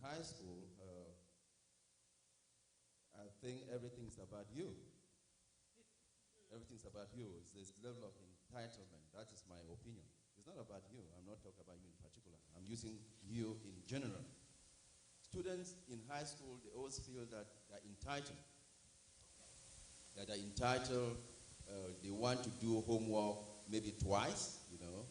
high school, I think everything's about you. Everything's about you. It's this level of entitlement. That is my opinion. It's not about you. I'm not talking about you in particular. I'm using you in general. Students in high school, they always feel that they're entitled. That they're entitled. They want to do homework maybe twice, you know.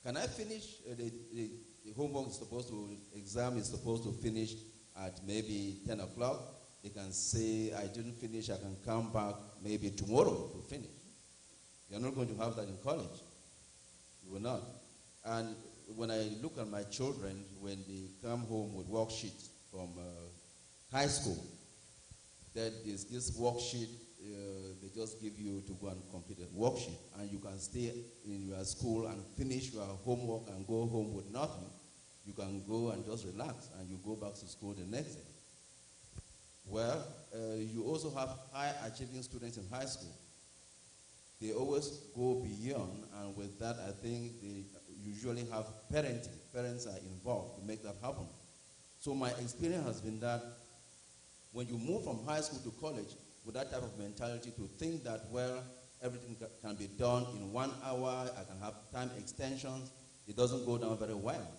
Can I finish? The homework is supposed to, exam is supposed to finish at maybe 10 o'clock. They can say, I didn't finish, I can come back maybe tomorrow to finish. You're not going to have that in college. You will not. And when I look at my children, when they come home with worksheets from high school, that is this worksheet, they just give you to go and complete a worksheet, and you can stay in your school and finish your homework and go home with nothing. You can go and just relax, and you go back to school the next day. Well, you also have high-achieving students in high school. They always go beyond, and with that, I think they usually have parenting. Parents are involved to make that happen. So my experience has been that when you move from high school to college with that type of mentality to think that, well, everything can be done in 1 hour, I can have time extensions, it doesn't go down very well.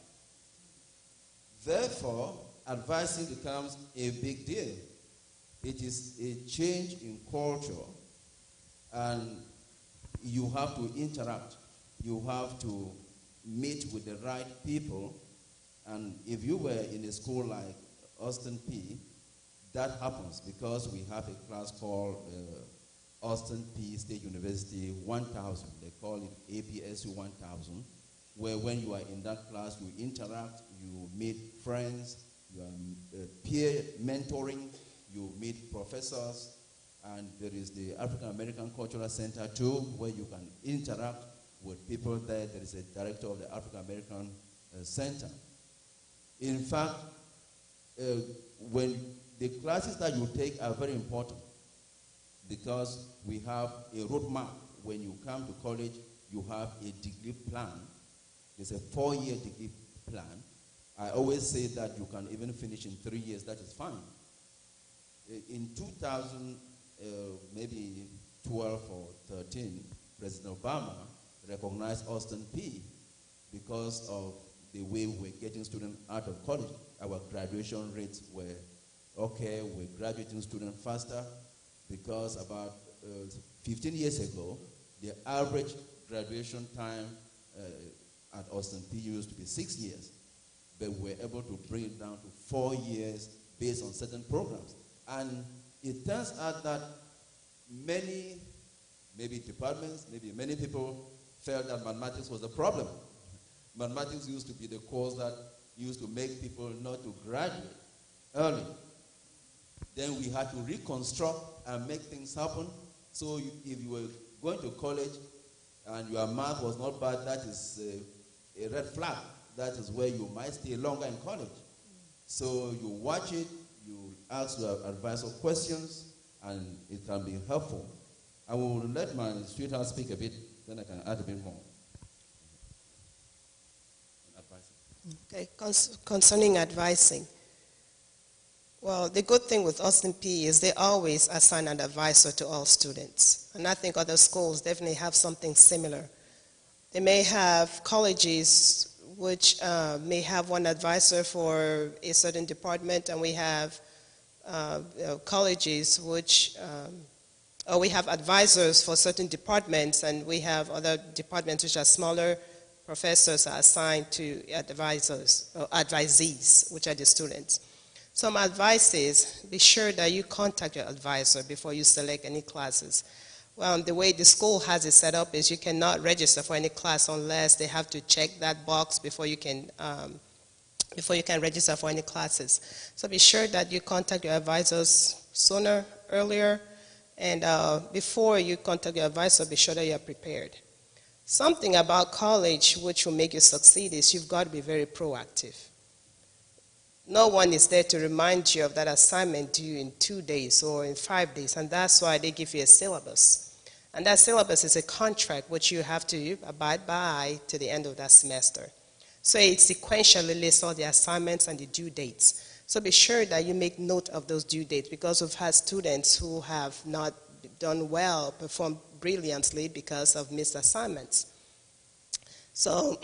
Therefore, advising becomes a big deal. It is a change in culture, and you have to interact. You have to meet with the right people, and if you were in a school like Austin Peay, that happens because we have a class called Austin Peay State University 1000. They call it APSU 1000, where when you are in that class, you interact, you meet friends, you are peer mentoring, you meet professors, and there is the African American Cultural Center too, where you can interact with people there. There is a director of the African American Center. In fact, when the classes that you take are very important, because we have a roadmap. When you come to college, you have a degree plan. It's a 4-year degree plan. I always say that you can even finish in 3 years. That is fine. In 2000, maybe 12 or 13, President Obama recognized Austin Peay because of the way we're getting students out of college. Our graduation rates were okay, we're graduating students faster, because about 15 years ago, the average graduation time at Austin Peay used to be 6 years, but we're able to bring it down to 4 years based on certain programs. And it turns out that many, maybe departments, maybe many people felt that mathematics was the problem. Mathematics used to be the course that used to make people not to graduate early. Then we had to reconstruct and make things happen. So if you were going to college and your math was not bad, that is a red flag. That is where you might stay longer in college. So you watch it, you ask your advisor questions, and it can be helpful. I will let my sweetheart speak a bit, then I can add a bit more. Okay, concerning advising. Well, the good thing with Austin Peay is they always assign an advisor to all students. And I think other schools definitely have something similar. They may have colleges which may have one advisor for a certain department, and we have colleges which, or we have advisors for certain departments, and we have other departments which are smaller. Professors are assigned to advisors, or advisees, which are the students. So my advice is, be sure that you contact your advisor before you select any classes. Well, the way the school has it set up is you cannot register for any class unless they have to check that box before you can register for any classes. So be sure that you contact your advisors sooner, earlier, and before you contact your advisor, be sure that you are prepared. Something about college which will make you succeed is you've got to be very proactive. No one is there to remind you of that assignment due in 2 days or in 5 days, and that's why they give you a syllabus. And that syllabus is a contract which you have to abide by to the end of that semester. So it sequentially lists all the assignments and the due dates. So be sure that you make note of those due dates, because we've had students who have not done well, performed brilliantly because of missed assignments. So,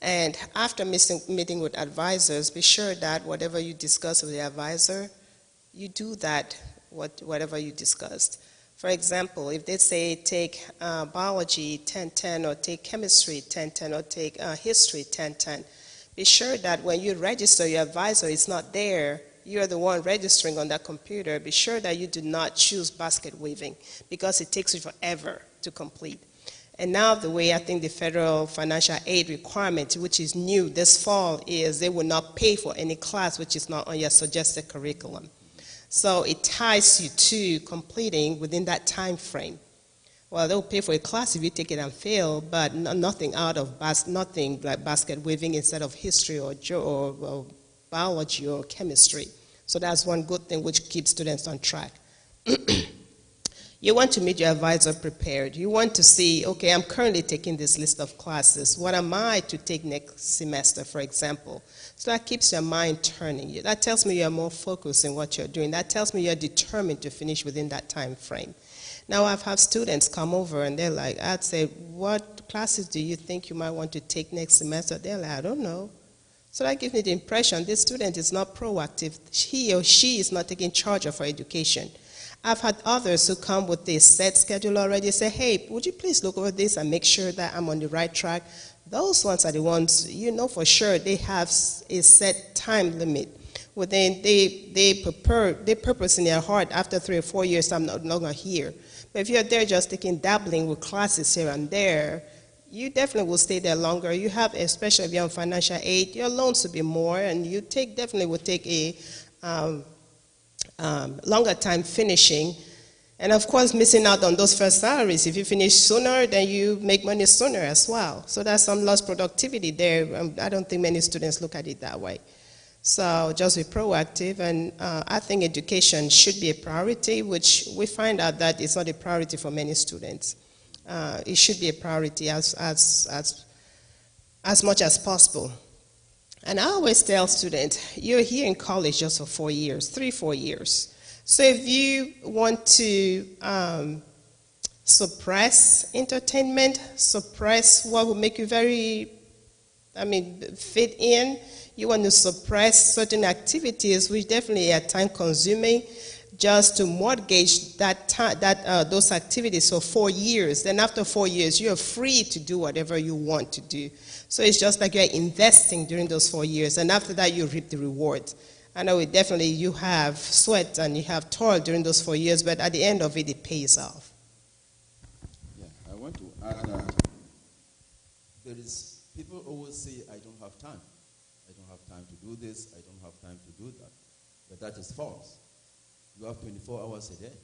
and after meeting with advisors, be sure that whatever you discuss with the advisor, you do that, whatever you discussed. For example, if they say take biology 10-10, or take chemistry 10-10, or take history 10-10, be sure that when you register, your advisor is not there. You're the one registering on that computer. Be sure that you do not choose basket weaving, because it takes you forever to complete. And now the way I think the federal financial aid requirement, which is new this fall, is they will not pay for any class which is not on your suggested curriculum. So it ties you to completing within that time frame. Well, they'll pay for a class if you take it and fail, but nothing out of nothing like basket weaving instead of history or biology or chemistry. So that's one good thing which keeps students on track. You want to meet your advisor prepared. You want to see, okay, I'm currently taking this list of classes. What am I to take next semester, for example? So that keeps your mind turning. That tells me you're more focused in what you're doing. That tells me you're determined to finish within that time frame. Now I've had students come over and they're like, I'd say, what classes do you think you might want to take next semester? They're like, I don't know. So that gives me the impression this student is not proactive. He or she is not taking charge of her education. I've had others who come with a set schedule already, say, hey, would you please look over this and make sure that I'm on the right track? Those ones are the ones, you know for sure, they have a set time limit. Within they purpose in their heart, after 3 or 4 years, I'm no longer here. But if you're there just dabbling with classes here and there, you definitely will stay there longer. You have, especially if you're on financial aid, your loans will be more, and you definitely will take a longer time finishing. And of course, missing out on those first salaries. If you finish sooner, then you make money sooner as well. So there's some lost productivity there. I don't think many students look at it that way. So just be proactive, and I think education should be a priority, which we find out that it's not a priority for many students. It should be a priority as much as possible. And I always tell students, you're here in college just for 4 years, 3-4 years. So if you want to suppress entertainment, suppress what will make you fit in, you want to suppress certain activities which definitely are time consuming, just to mortgage those activities for 4 years. Then after 4 years, you're free to do whatever you want to do. So it's just like you're investing during those 4 years, and after that, you reap the rewards. I know you have sweat and you have toil during those 4 years, but at the end of it, it pays off. Yeah, I want to add that people always say, I don't have time. I don't have time to do this, I don't have time to do that. But that is false. You have 24 hours a day.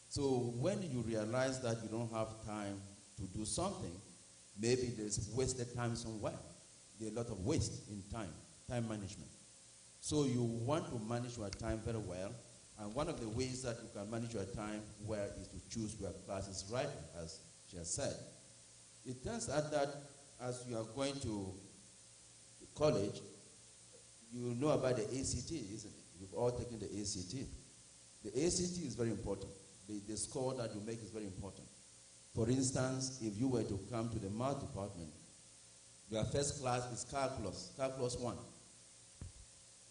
So when you realize that you don't have time to do something, maybe there's wasted time somewhere. There's a lot of waste in time management. So you want to manage your time very well, and one of the ways that you can manage your time well is to choose your classes right, as she has said. It turns out that as you are going to college, you know about the ACT, isn't it? You've all taken the ACT. The ACT is very important. The score that you make is very important. For instance, if you were to come to the math department, your first class is calculus 1.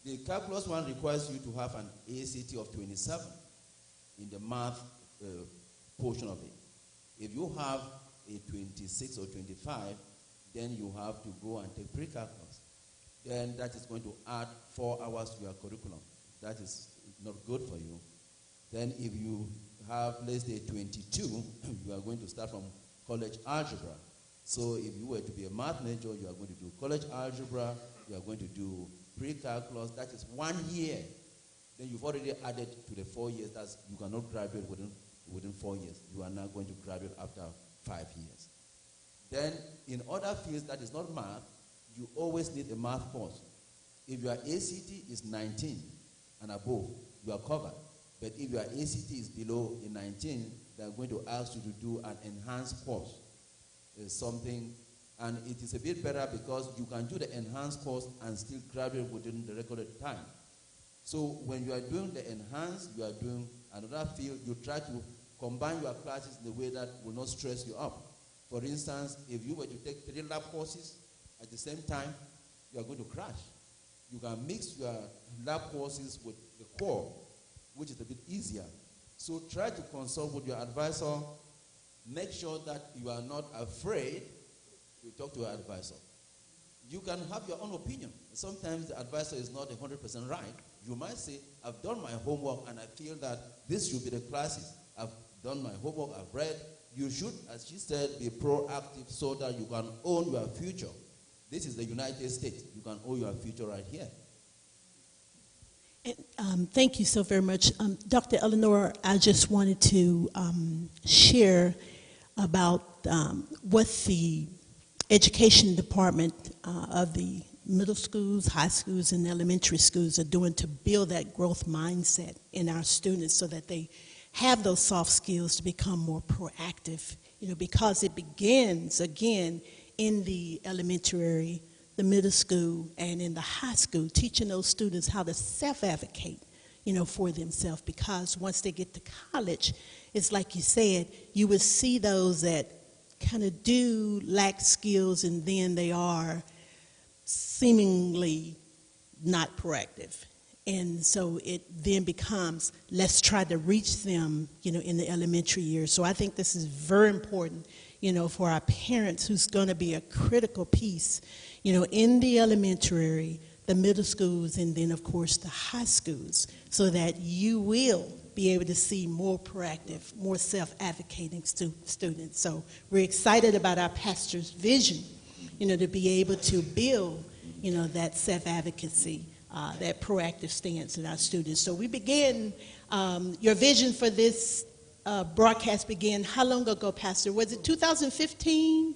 The calculus 1 requires you to have an ACT of 27 in the math portion of it. If you have a 26 or 25, then you have to go and take pre-calculus. Then that is going to add 4 hours to your curriculum. That is not good for you. Then if you have, let's say, 22, you are going to start from college algebra. So if you were to be a math major, you are going to do college algebra, you are going to do pre-calculus. That is 1 year. Then you've already added to the 4 years. You cannot graduate within 4 years. You are now going to graduate after 5 years. Then in other fields that is not math, you always need a math course. If your ACT is 19 and above, you are covered. But if your ACT is below a 19, they are going to ask you to do an enhanced course. Something And it is a bit better because you can do the enhanced course and still graduate within the recorded time. So when you are doing the enhanced, you are doing another field, you try to combine your classes in a way that will not stress you up. For instance, if you were to take 3 lab courses at the same time, you are going to crash. You can mix your lab courses with the core, which is a bit easier. So try to consult with your advisor. Make sure that you are not afraid to talk to your advisor. You can have your own opinion. Sometimes the advisor is not 100% right. You might say, I've done my homework and I feel that this should be the classes. I've done my homework, I've read. You should, as she said, be proactive so that you can own your future. This is the United States. You can own your future right here. And, thank you so very much. Dr. Eleanor, I just wanted to share about what the education department of the middle schools, high schools, and elementary schools are doing to build that growth mindset in our students so that they have those soft skills to become more proactive, because it begins, again, in the elementary, the middle school, and in the high school, teaching those students how to self-advocate, for themselves, because once they get to college, it's like you said, you would see those that kind of do lack skills and then they are seemingly not proactive. And so it then becomes, let's try to reach them, in the elementary years. So I think this is very important, for our parents, who's going to be a critical piece, in the elementary, the middle schools, and then, of course, the high schools, so that you will be able to see more proactive, more self-advocating students. So we're excited about our pastor's vision, to be able to build, that self-advocacy, that proactive stance in our students. So we began, your vision for this broadcast began how long ago, Pastor? Was it 2015?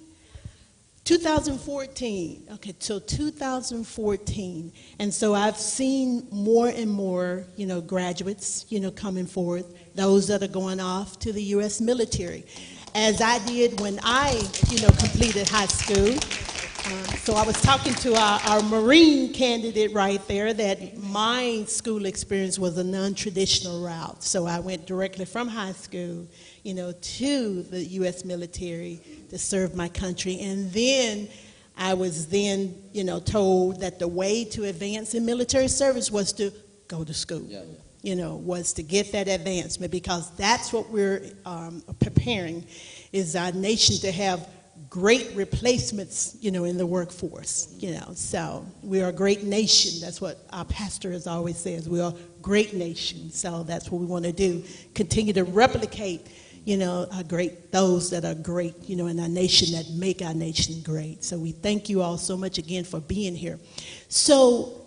2014. Okay, so 2014. And so I've seen more and more, graduates, coming forth, those that are going off to the U.S. military, as I did when I, completed high school. So I was talking to our Marine candidate right there that my school experience was a non-traditional route. So I went directly from high school, to the U.S. military to serve my country. And then I was told that the way to advance in military service was to go to school. Was to get that advancement, because that's what we're preparing, is our nation to have great replacements, in the workforce, So we are a great nation. That's what our pastor has always says. We are a great nation. So that's what we want to do. Continue to replicate, those that are great, in our nation, that make our nation great. So we thank you all so much again for being here. So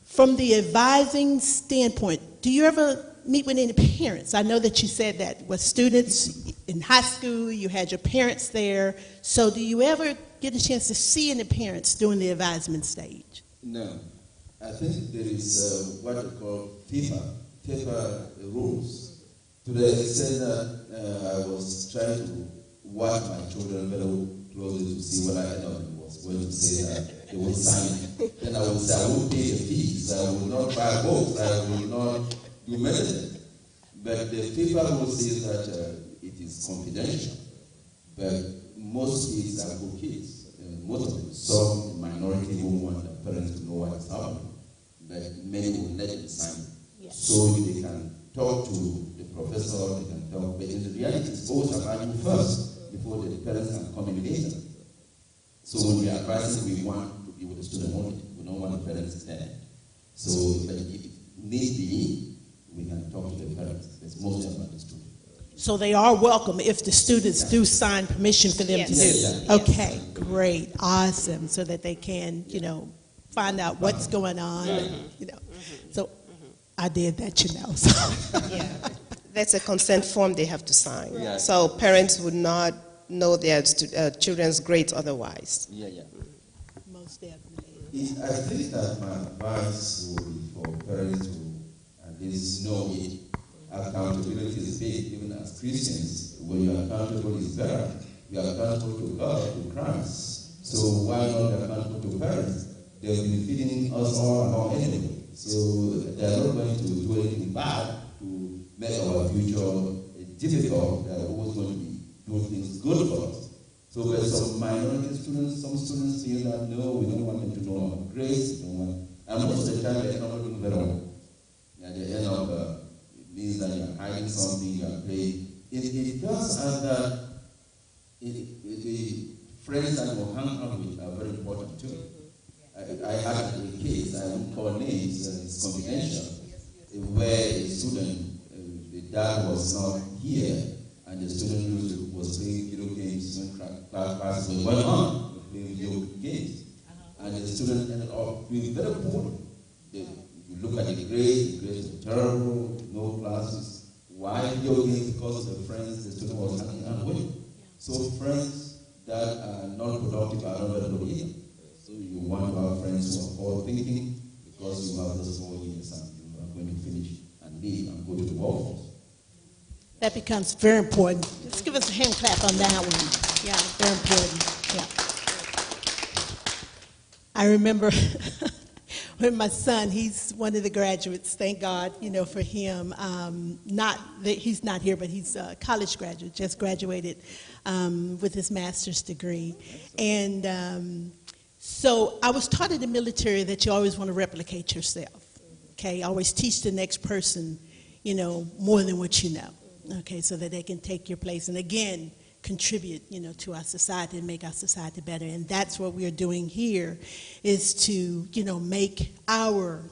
from the advising standpoint, do you ever meet with any parents? I know that you said that with students in high school, you had your parents there. So do you ever get a chance to see any parents during the advisement stage? No. I think there is what you call FIFA rules. To the extent that I was trying to watch my children very closely to see what I was going to say that they would sign. Then I would say, I won't pay the fees, I will not buy books, I will not do medicine. But the FIFA rule says that it is confidential. But most kids are good kids. Most of them, some minority won't want their parents to know what is happening. But many will let them sign. Yes. So they can talk to the professor, they can talk. But in the reality, it's always about you first before the parents can come in later. So when we are advising, we want to be with the student only. We don't want the parents there. So if need be, we can talk to the parents. It's mostly about the student. So they are welcome if the students do sign permission for them to do. Yes. Okay, great, awesome, so that they can, find out what's going on. So I did that, So. Yeah, that's a consent form they have to sign. Yeah. So parents would not know their children's grades otherwise. Most definitely. I think that my advice would be for parents to at least know it. Accountability is big, even as Christians. When you are accountable is better. You are accountable to God, to Christ, So why not accountable to parents? They'll be feeding us all along anyway. So they're not going to do anything bad to make our future difficult. They're always going to be doing things good for us. So there's some minority students, some students feel that no, we don't want them to know our grades, and most of the time they're not doing very well. At the end of it means that you're hiding something, you're playing. It does have that the friends that you hang out with are very important too. I had a case, I won't call names, it's confidential, where a student, the dad was not here, and the student was playing video games when class was going on, playing video games. And the student ended up being very poor. You look at the grades were terrible, no classes. Why video games? Because of the friends the student was hanging out with. So friends that are not productive are not very good either. So you want to have friends who are forward thinking, because you have those 4 years and you are going to finish and leave and go to the workforce. That becomes very important. Just give us a hand clap on that one. Yeah, very important. Yeah. I remember when my son, he's one of the graduates, thank God, for him. He's not here, but he's a college graduate, just graduated with his master's degree. And so I was taught in the military that you always want to replicate yourself, okay? Always teach the next person, more than what you know, okay, so that they can take your place. And again, contribute, to our society and make our society better. And that's what we are doing here, is to, make our,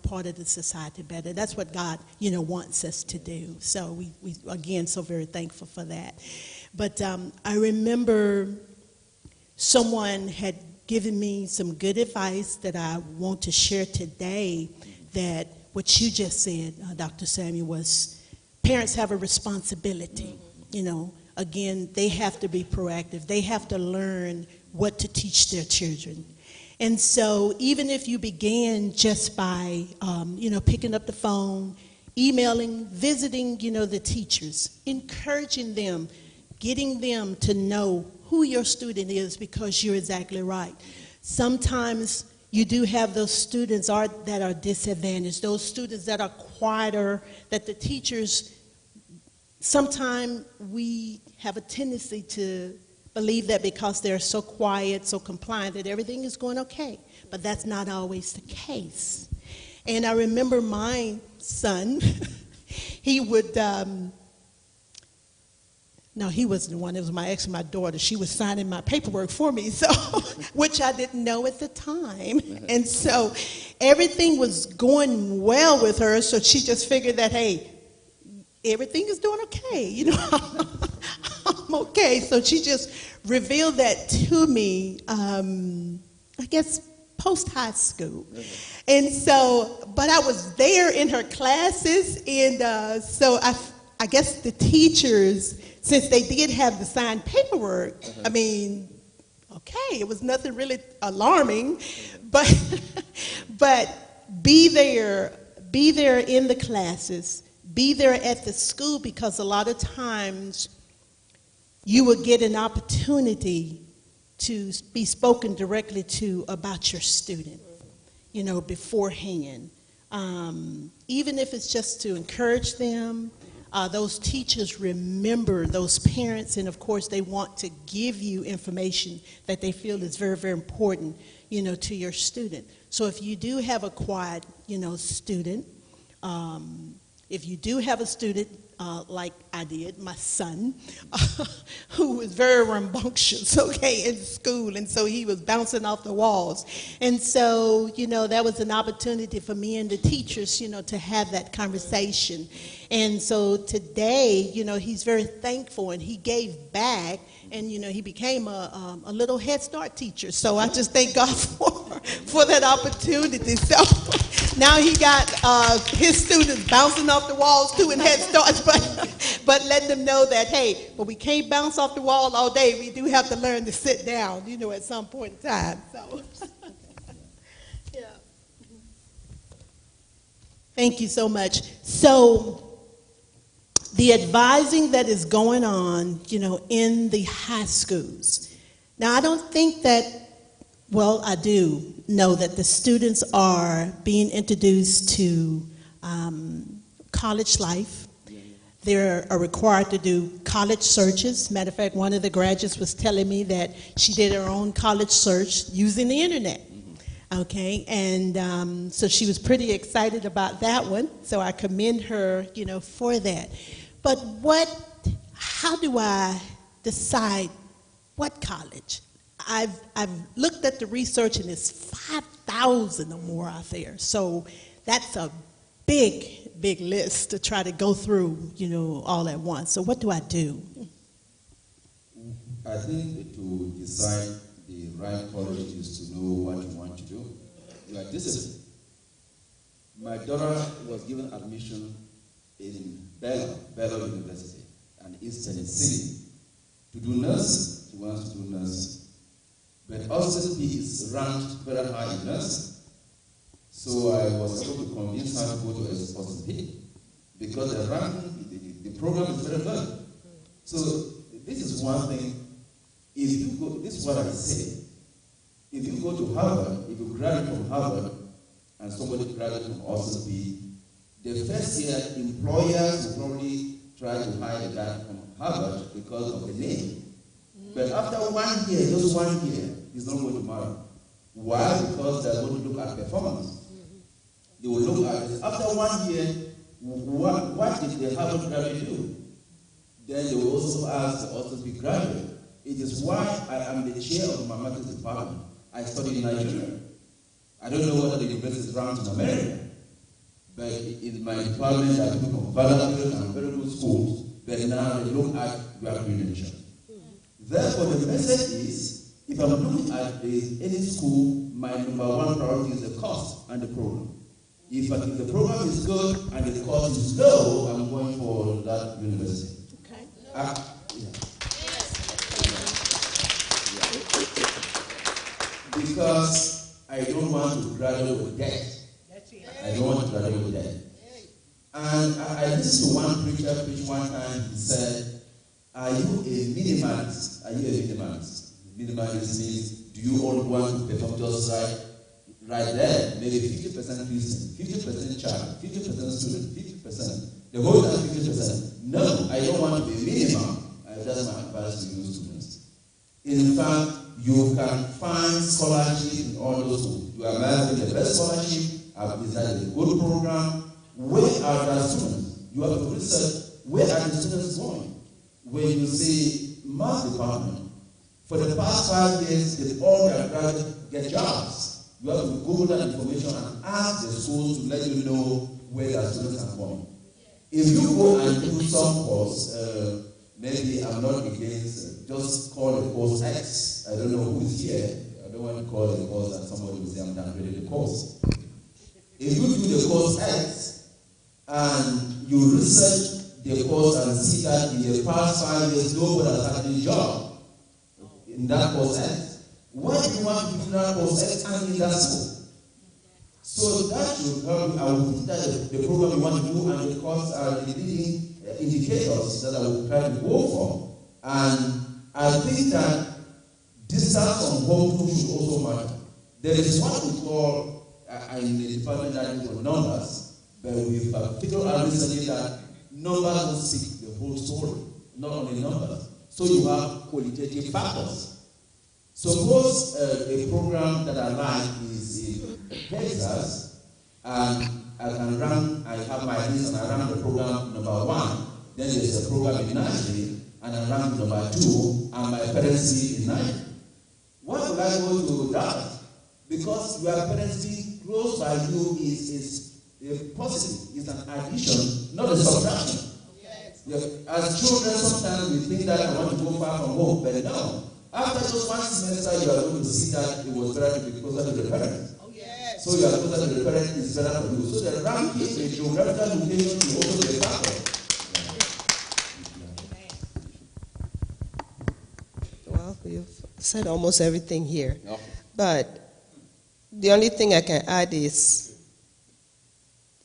part of the society better. That's what God, wants us to do. So we again, so very thankful for that. But I remember someone had given me some good advice that I want to share today, that what you just said, Dr. Samuel, was parents have a responsibility, Again, they have to be proactive. They have to learn what to teach their children. And so even if you began just by, picking up the phone, emailing, visiting, the teachers, encouraging them, getting them to know who your student is, because you're exactly right. Sometimes you do have those students that are disadvantaged, those students that are quieter, that the teachers, sometimes we have a tendency to believe that because they're so quiet, so compliant, that everything is going okay. But that's not always the case. And I remember my son, he would, no, he wasn't the one, it was my daughter. She was signing my paperwork for me, so, which I didn't know at the time. And so everything was going well with her, so she just figured that, hey, everything is doing okay, I'm okay. So she just revealed that to me, I guess, post-high school. And so, but I was there in her classes, and so I guess the teachers, since they did have the signed paperwork, I mean, okay, it was nothing really alarming, but be there in the classes, be there at the school, because a lot of times you will get an opportunity to be spoken directly to about your student, beforehand. Even if it's just to encourage them, those teachers remember those parents, and of course they want to give you information that they feel is very, very important, to your student. So if you do have a quiet, student, if you do have a student, like I did, my son, who was very rambunctious, in school, and so he was bouncing off the walls. And so, that was an opportunity for me and the teachers, to have that conversation. And so today, he's very thankful, and he gave back, and, he became a little Head Start teacher. So I just thank God for that opportunity. So now he got his students bouncing off the walls too in Head Start, but letting them know that, hey, but we can't bounce off the wall all day. We do have to learn to sit down, at some point in time. So, yeah. Thank you so much. So, the advising that is going on, in the high schools, Now, I don't think that, well, I do know that the students are being introduced to college life. They are required to do college searches. Matter of fact, one of the graduates was telling me that she did her own college search using the internet. Okay, and so she was pretty excited about that one. So I commend her, for that. But how do I decide what college? I've looked at the research, and it's 5,000 or more out there. So that's a big list to try to go through, all at once. So what do I do? I think to decide the right college is to know what you want to do. Like discipline. My daughter was given admission in Baylor University, an East Tennessee, to do nursing. She wants to do nursing. But Austin Peay is ranked very high in nursing. So I was able to convince her to go to Austin Peay because the ranking, the program is very good. So this is one thing. If you go, this is what I say. If you go to Harvard, if you graduate from Harvard, and somebody graduates from Austin Peay, the first year employers will probably try to hire the guy from Harvard because of the name. But after 1 year, just 1 year, it's not going to matter. Why? Because they're going to look at performance. They will look at it. After 1 year, what did the Harvard graduate do? Then they will also ask the Austin Peay graduate. It is why I am the chair of the mathematics department. I studied in Nigeria. I don't know whether the university is ranked in America, but in my department, I took from valuable and very good schools, but now they look at your credentials. Therefore, the message is, if I'm looking at any school, my number one priority is the cost and the program. If the program is good and the cost is low, I'm going for that university. Okay. Because I don't want to graduate with debt. I don't want to graduate with debt. And I listened to one preacher preach one time. He said, "Are you a minimalist? Are you a minimalist?" Minimalist means, do you all want to perform just right there? Maybe 50% Christian, 50% child, 50% student, 50%. The whole time 50%. No, I don't want to be minimal. That's my advice to you students. In fact, you can find scholarship in all those schools. You are married the best scholarship. I've designed a good program. Where are the students? You have to research where are the students going. When you see math department, for the past 5 years, they all their graduates get jobs. You have to Google that information and ask the schools to let you know where their students are going. If you go and do some course, maybe I'm not against, just call the course X. I don't know who is here. I don't want to call the course and somebody will say I'm downgrading the course. If you do the course X and you research the course and see that in the past 5 years nobody has had a job in that course X, why do you want to do that course X and in that school? So that should help you. I will think that the program you want to do and the course are the leading indicators that I will try to go for. And I think that distance from home should also matter. There is what we call in the department that is for numbers, but we've figured out recently that numbers don't speak the whole story, not only numbers. So you have qualitative factors. Suppose a program that I like is in Texas, and I have my list and I run the program number 1. Then there's a program in Nigeria, and I run number 2, and my parents live in Nigeria. Why would I go to that? Because your parents being close by you is a positive, it's an addition, not a subtraction. Yes. As children, sometimes we think that I want to go far from home, but no. After just 1 semester, you are going to see that it was better to be closer to the parents. Oh, yes. So you are closer to the parents is better for you. So the ranking, the geographical location is also the factor. Well, you've said almost everything here. No. But the only thing I can add is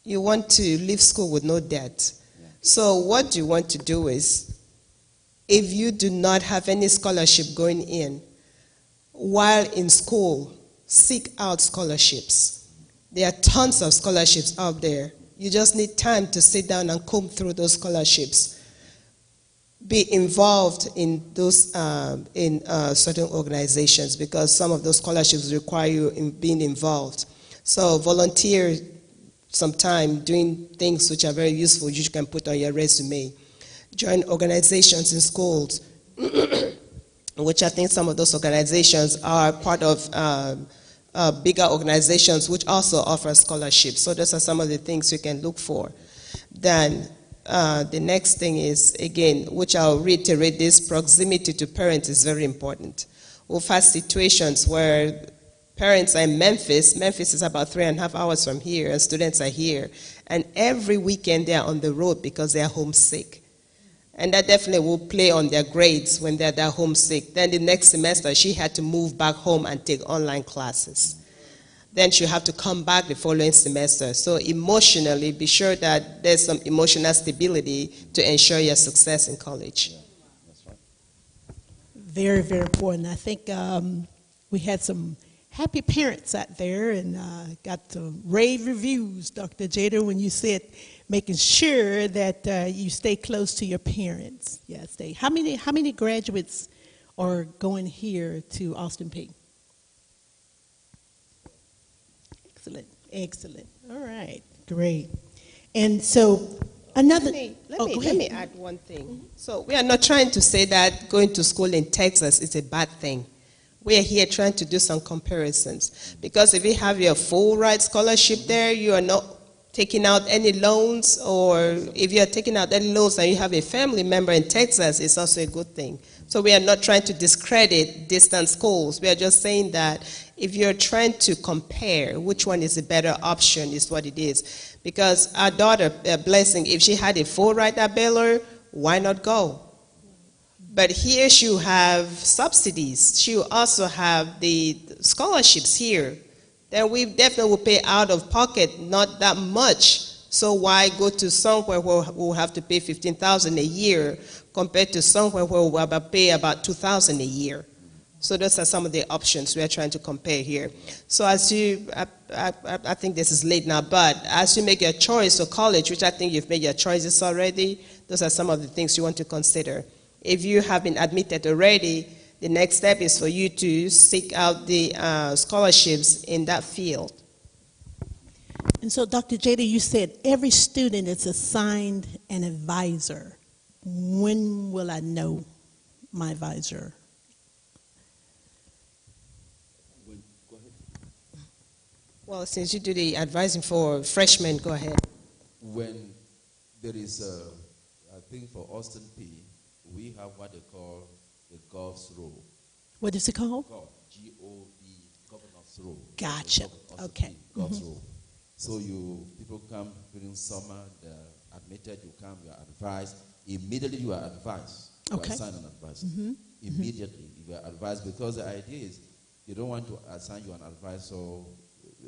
you want to leave school with no debt. Yeah. So what you want to do is, if you do not have any scholarship going in, while in school, seek out scholarships. There are tons of scholarships out there. You just need time to sit down and comb through those scholarships. Be involved in those certain organizations, because some of those scholarships require you in being involved. So volunteer some time doing things which are very useful, you can put on your resume. Join organizations in schools, which I think some of those organizations are part of bigger organizations which also offer scholarships. So those are some of the things you can look for. Then the next thing is, again, which I'll reiterate, this proximity to parents is very important. We've had situations where parents are in Memphis. Memphis is about 3.5 hours from here, and students are here. And every weekend they are on the road because they are homesick. And that definitely will play on their grades when they're homesick. Then the next semester, she had to move back home and take online classes. Then she'll have to come back the following semester. So emotionally, be sure that there's some emotional stability to ensure your success in college. Yeah, that's right. Very, very important. I think we had some happy parents out there and got some rave reviews, Dr. Jada, when you said making sure that you stay close to your parents. Yeah, stay. How many graduates are going here to Austin Peay? Excellent, excellent. All right, great. And so another. Let me add one thing. Mm-hmm. So we are not trying to say that going to school in Texas is a bad thing. We are here trying to do some comparisons, because if you have your full ride scholarship there, you are not taking out any loans, or if you are taking out any loans and you have a family member in Texas, it's also a good thing. So we are not trying to discredit distant schools. We are just saying that if you're trying to compare which one is a better option, is what it is. Because our daughter, Blessing, if she had a full ride at Baylor, why not go? But here she'll have subsidies. She'll also have the scholarships here. Then we definitely will pay out of pocket, not that much. So why go to somewhere where we'll have to pay $15,000 a year compared to somewhere where we'll have to pay about $2,000 a year? So those are some of the options we are trying to compare here. So as you, I think this is late now, but as you make your choice for college, which I think you've made your choices already, those are some of the things you want to consider. If you have been admitted already, the next step is for you to seek out the scholarships in that field. And so, Dr. Jada, you said every student is assigned an advisor. When will I know my advisor? Go ahead. Well, since you do the advising for freshmen, go ahead. When there is I think for Austin Peay, we have what they call the Gov's Row. What is it called? Gov, G-O-V, Governor's Row. Gotcha. Austin Okay. Peay, Gov's Row. So people come during summer, they're admitted, you come, you are advised. Immediately you are advised. You Okay. are assigned an advisor. Immediately you are advised, because the idea is they don't want to assign you an advisor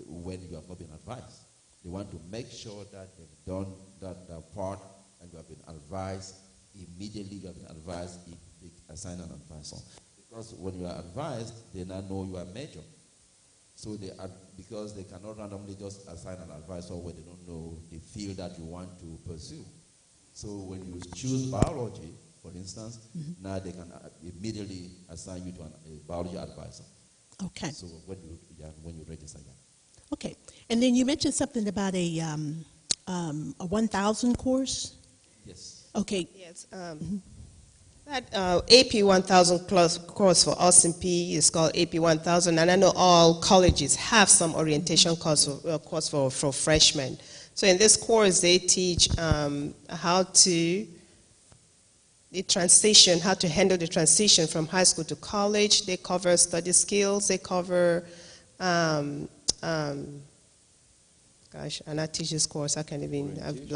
when you have not been advised. They want to make sure that they've done that part and you have been advised. Immediately you have been advised if they assign an advisor. Because when you are advised, they now know you are major. So because they cannot randomly just assign an advisor when they don't know the field that you want to pursue. So when you choose biology, for instance, now they can immediately assign you to a biology advisor. Okay. So when you register that. Okay. And then you mentioned something about a 1,000 course. Yes. Okay. Yes. That AP 1000 course for Austin Peay is called AP 1000, and I know all colleges have some orientation course for freshmen. So in this course, they teach how to handle the transition from high school to college. They cover study skills. They cover, and I teach this course. I can't even, I've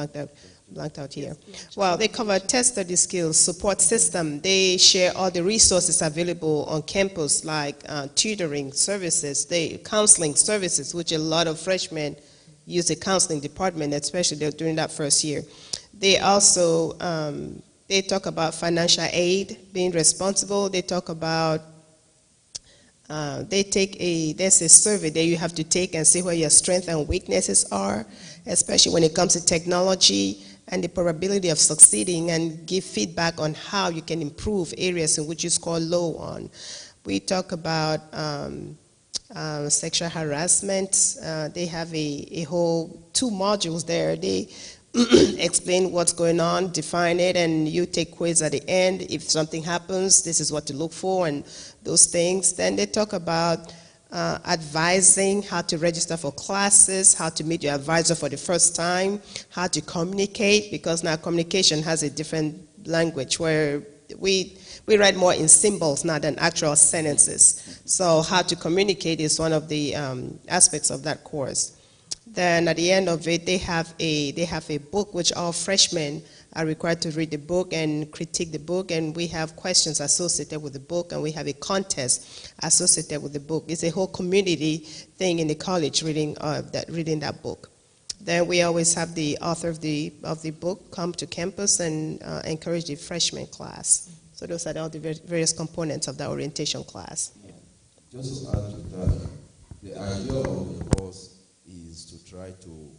blanked out here. Well, they cover test study skills, support system. They share all the resources available on campus, like tutoring services, counseling services, which a lot of freshmen use the counseling department, especially during that first year. They also, they talk about financial aid, being responsible. They talk about There's a survey that you have to take and see where your strengths and weaknesses are, especially when it comes to technology and the probability of succeeding, and give feedback on how you can improve areas in which you score low on. We talk about sexual harassment. They have a whole 2 modules there. They explain what's going on, define it, and you take quiz at the end. If something happens, this is what to look for and those things. Then they talk about advising, how to register for classes, how to meet your advisor for the first time, how to communicate, because now communication has a different language where we write more in symbols now than actual sentences. So how to communicate is one of the aspects of that course. Then at the end of it, they have a book which all freshmen are required to read the book and critique the book, and we have questions associated with the book, and we have a contest associated with the book. It's a whole community thing in the college reading that book. Then we always have the author of the book come to campus and encourage the freshman class. So those are all the various components of the orientation class. Just to add to that, the idea of the course is to try to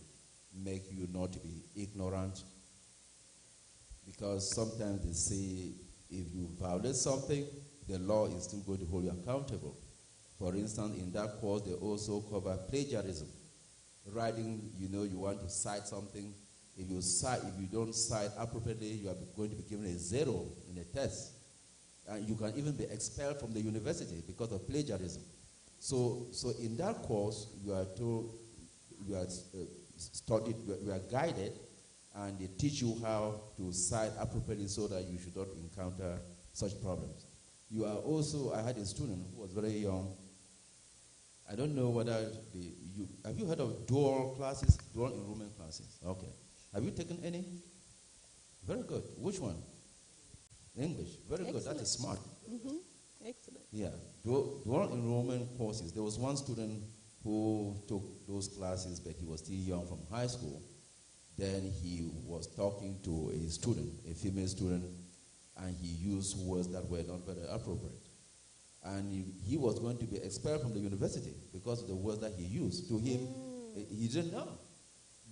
make you not to be ignorant, because sometimes they say if you violate something, the law is still going to hold you accountable. For instance, in that course, they also cover plagiarism. Writing, you want to cite something. If you don't cite appropriately, you are going to be given a 0 in a test. And you can even be expelled from the university because of plagiarism. So in that course, you are told, you are studied, you are guided, and they teach you how to cite appropriately so that you should not encounter such problems. You are also, I had a student who was very young. I don't know whether have you heard of dual enrollment classes? Okay. Have you taken any? Very good. Which one? English. Very good. That is smart. Mm-hmm. Excellent. Yeah. Dual enrollment courses. There was one student who took those classes, but he was still young from high school. Then he was talking to a student, a female student, and he used words that were not very appropriate. And he was going to be expelled from the university because of the words that he used. To him, he didn't know.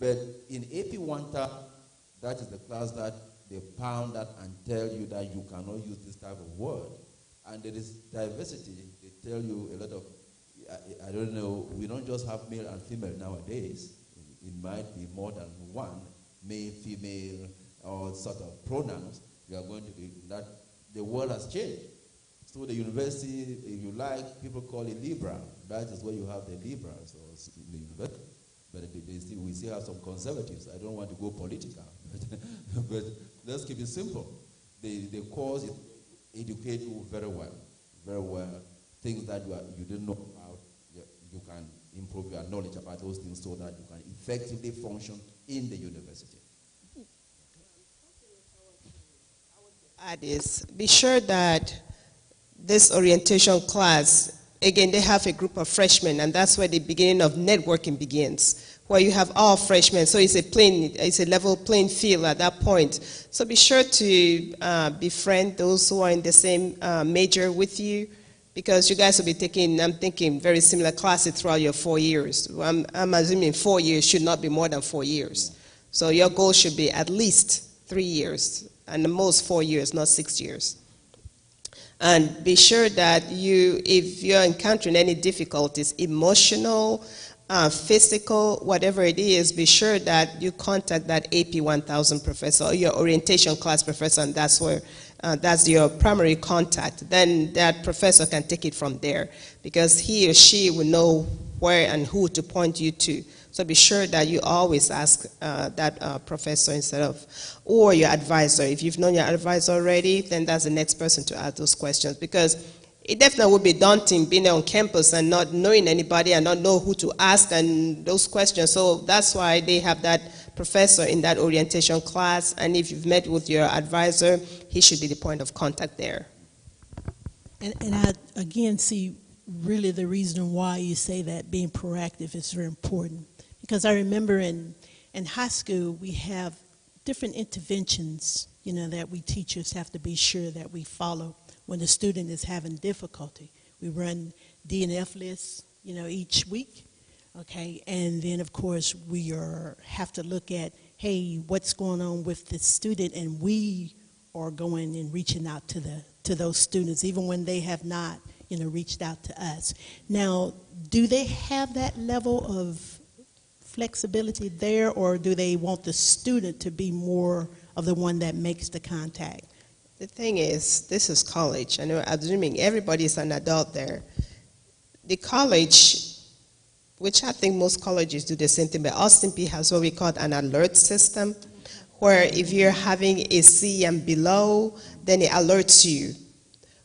But in AP 1000, that is the class that they pound that and tell you that you cannot use this type of word. And there is diversity. They tell you a lot of, I don't know, we don't just have male and female nowadays. It might be more than one, male, female, or sort of pronouns. You are going to be, that the world has changed. So the university, if you like, people call it Libra. That is where you have the Libras in the university. But we still have some conservatives. I don't want to go political. But let's keep it simple. The course educate you very well. Very well. Things that you didn't know about, you can improve your knowledge about those things so that you can effectively function in the university. Add is, be sure that this orientation class, again, they have a group of freshmen, and that's where the beginning of networking begins, where you have all freshmen. So it's a level playing field at that point. So be sure to befriend those who are in the same major with you, because you guys will be taking, I'm thinking, very similar classes throughout your 4 years. I'm assuming 4 years should not be more than 4 years. So your goal should be at least 3 years, and the most 4 years, not 6 years. And be sure that if you're encountering any difficulties, emotional, physical, whatever it is, be sure that you contact that AP 1000 professor or your orientation class professor, and that's your primary contact. Then that professor can take it from there, because he or she will know where and who to point you to. So be sure that you always ask that professor or your advisor. If you've known your advisor already, then that's the next person to ask those questions, because it definitely would be daunting being on campus and not knowing anybody and not know who to ask and those questions. So that's why they have that professor in that orientation class, and if you've met with your advisor, he should be the point of contact there. And I, again, see really the reason why you say that being proactive is very important. Because I remember in high school, we have different interventions, that we teachers have to be sure that we follow when the student is having difficulty. We run DNF list, each week. Okay, and then of course we have to look at, hey, what's going on with the student, and we are going and reaching out to those students, even when they have not, reached out to us. Now, do they have that level of flexibility there, or do they want the student to be more of the one that makes the contact? The thing is, this is college. I know, assuming everybody is an adult there. The college, which I think most colleges do the same thing, but Austin Peay has what we call an alert system, where if you're having a C and below, then it alerts you.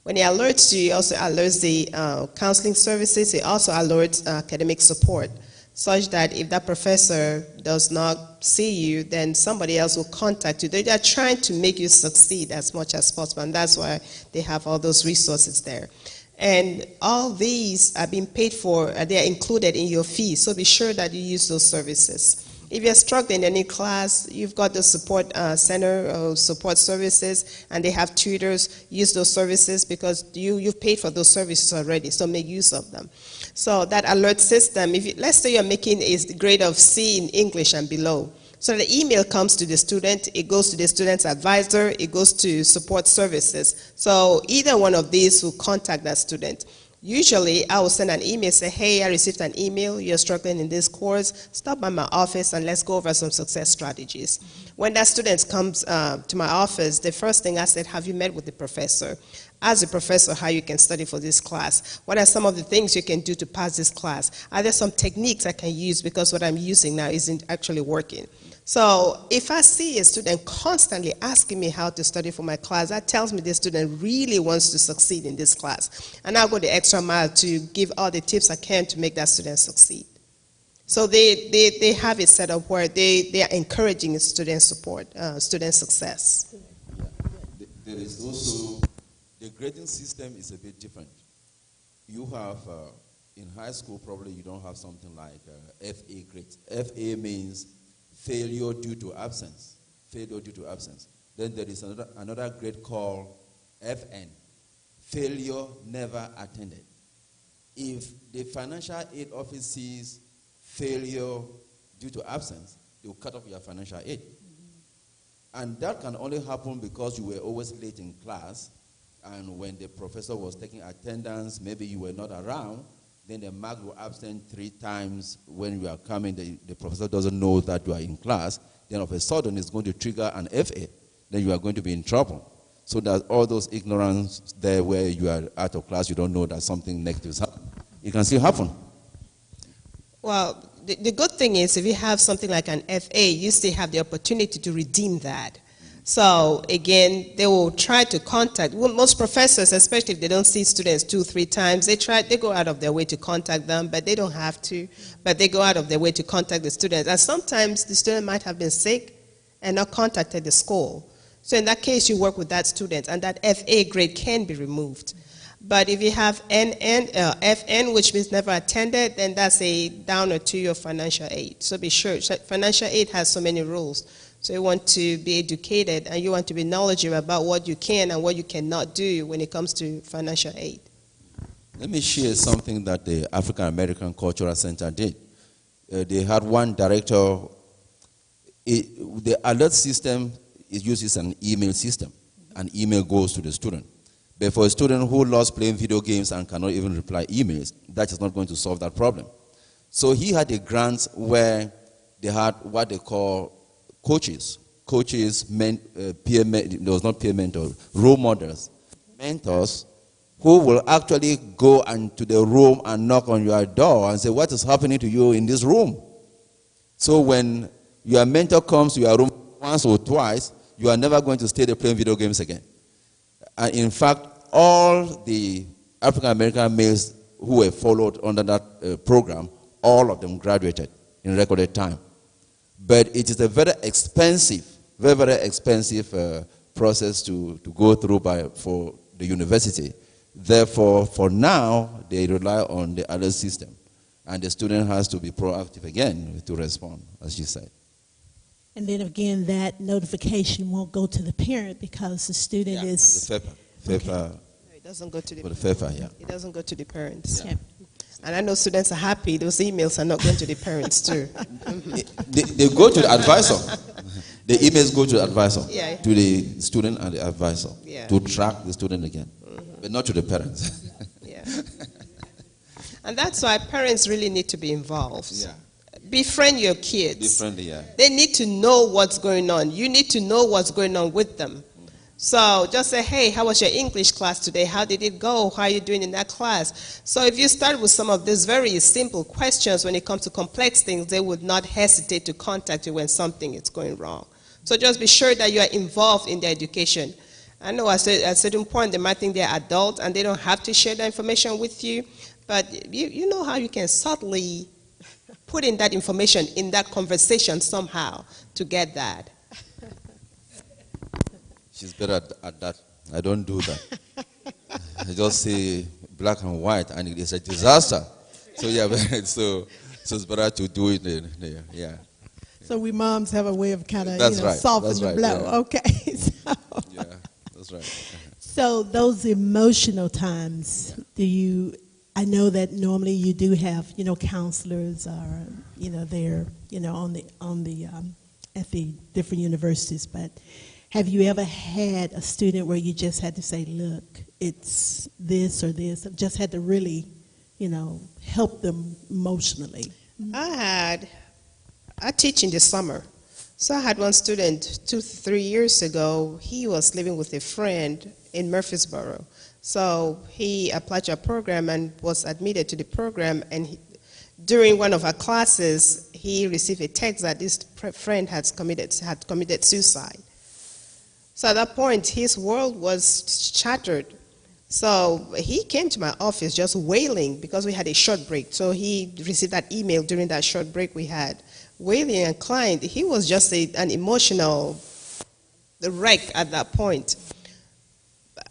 When it alerts you, it also alerts the counseling services. It also alerts academic support, such that if that professor does not see you, then somebody else will contact you. They are trying to make you succeed as much as possible, and that's why they have all those resources there. And all these are being paid for, they are included in your fee, so be sure that you use those services. If you're struggling in any class, you've got the support center or support services, and they have tutors. Use those services because you've paid for those services already, so make use of them. So that alert system, let's say you're making a grade of C in English and below. So the email comes to the student, it goes to the student's advisor, it goes to support services. So either one of these will contact that student. Usually, I will send an email, say, hey, I received an email, you're struggling in this course, stop by my office and let's go over some success strategies. When that student comes to my office, the first thing I said, have you met with the professor? Ask the professor how you can study for this class. What are some of the things you can do to pass this class? Are there some techniques I can use because what I'm using now isn't actually working? So if I see a student constantly asking me how to study for my class, that tells me this student really wants to succeed in this class. And I'll go the extra mile to give all the tips I can to make that student succeed. So they have it set up where they are encouraging student support, student success. Yeah. There is also, the grading system is a bit different. You have, in high school probably you don't have something like FA grades. FA means failure due to absence. Failure due to absence. Then there is another grade called FN. Failure never attended. If the financial aid office sees failure due to absence, they will cut off your financial aid. And that can only happen because you were always late in class, and when the professor was taking attendance, maybe you were not around, then the mark will absent 3 times when you are coming, the professor doesn't know that you are in class, then all of a sudden it's going to trigger an FA, then you are going to be in trouble. So there's all those ignorance there where you are out of class, you don't know that something negative is happening. It can still happen. Well, the good thing is if you have something like an FA, you still have the opportunity to redeem that. So again, they will try to contact, most professors, especially if they don't see students 2-3 times, they go out of their way to contact them, but they don't have to, but they go out of their way to contact the students. And sometimes the student might have been sick and not contacted the school. So in that case, you work with that student, and that FA grade can be removed. But if you have FN, which means never attended, then that's a downer to your financial aid. So be sure, financial aid has so many rules. So you want to be educated, and you want to be knowledgeable about what you can and what you cannot do when it comes to financial aid. Let me share something that the African American Cultural Center did. They had one director. The alert system uses an email system. An email goes to the student. But for a student who loves playing video games and cannot even reply emails, that is not going to solve that problem. So he had a grant where they had what they call coaches, peer mentors, role models, mentors who will actually go into the room and knock on your door and say, what is happening to you in this room? So when your mentor comes to your room once or twice, you are never going to stay there playing video games again. And in fact, all the African American males who were followed under that program, all of them graduated in recorded time. But it is a very expensive, very expensive process to go through for the university. Therefore, for now, they rely on the alert system. And the student has to be proactive again to respond, as you said. And then again, that notification won't go to the parent because the student is... The FEPA. It Doesn't go to the For the FEFA, yeah. It doesn't go to the parents. Yeah. And I know students are happy. Those emails are not going to the parents too. They go to the advisor. The emails go to the advisor, Yeah. to the student and the advisor, Yeah. to track the student again, but not to the parents. Yeah. And that's why parents really need to be involved. Yeah. Befriend your kids. Be friendly, yeah. They need to know what's going on. You need to know what's going on with them. So just say, hey, how was your English class today? How did it go? How are you doing in that class? So if you start with some of these very simple questions when it comes to complex things, they would not hesitate to contact you when something is going wrong. So just be sure that you are involved in their education. I know at a certain point they might think they're adults and they don't have to share that information with you, but you know how you can subtly put in that information in that conversation somehow to get that. She's better at that. I don't do that. I just say black and white, and it's a disaster. So yeah, so it's better to do it. Yeah. So we moms have a way of kind of That's right. soften That's the right, blow. yeah. Okay. Yeah, that's right. So those emotional times, I know that normally you do have, counselors or, they're, at the different universities, but have you ever had a student where you just had to say, look, it's this or this, just had to really, help them emotionally? I teach in the summer. So I had one student 2 to 3 years ago. He was living with a friend in Murfreesboro. So he applied to a program and was admitted to the program. And during one of our classes, he received a text that this friend had committed suicide. So at that point, his world was shattered. So he came to my office just wailing because we had a short break. So he received that email during that short break we had. Wailing and crying. He was just an emotional wreck at that point.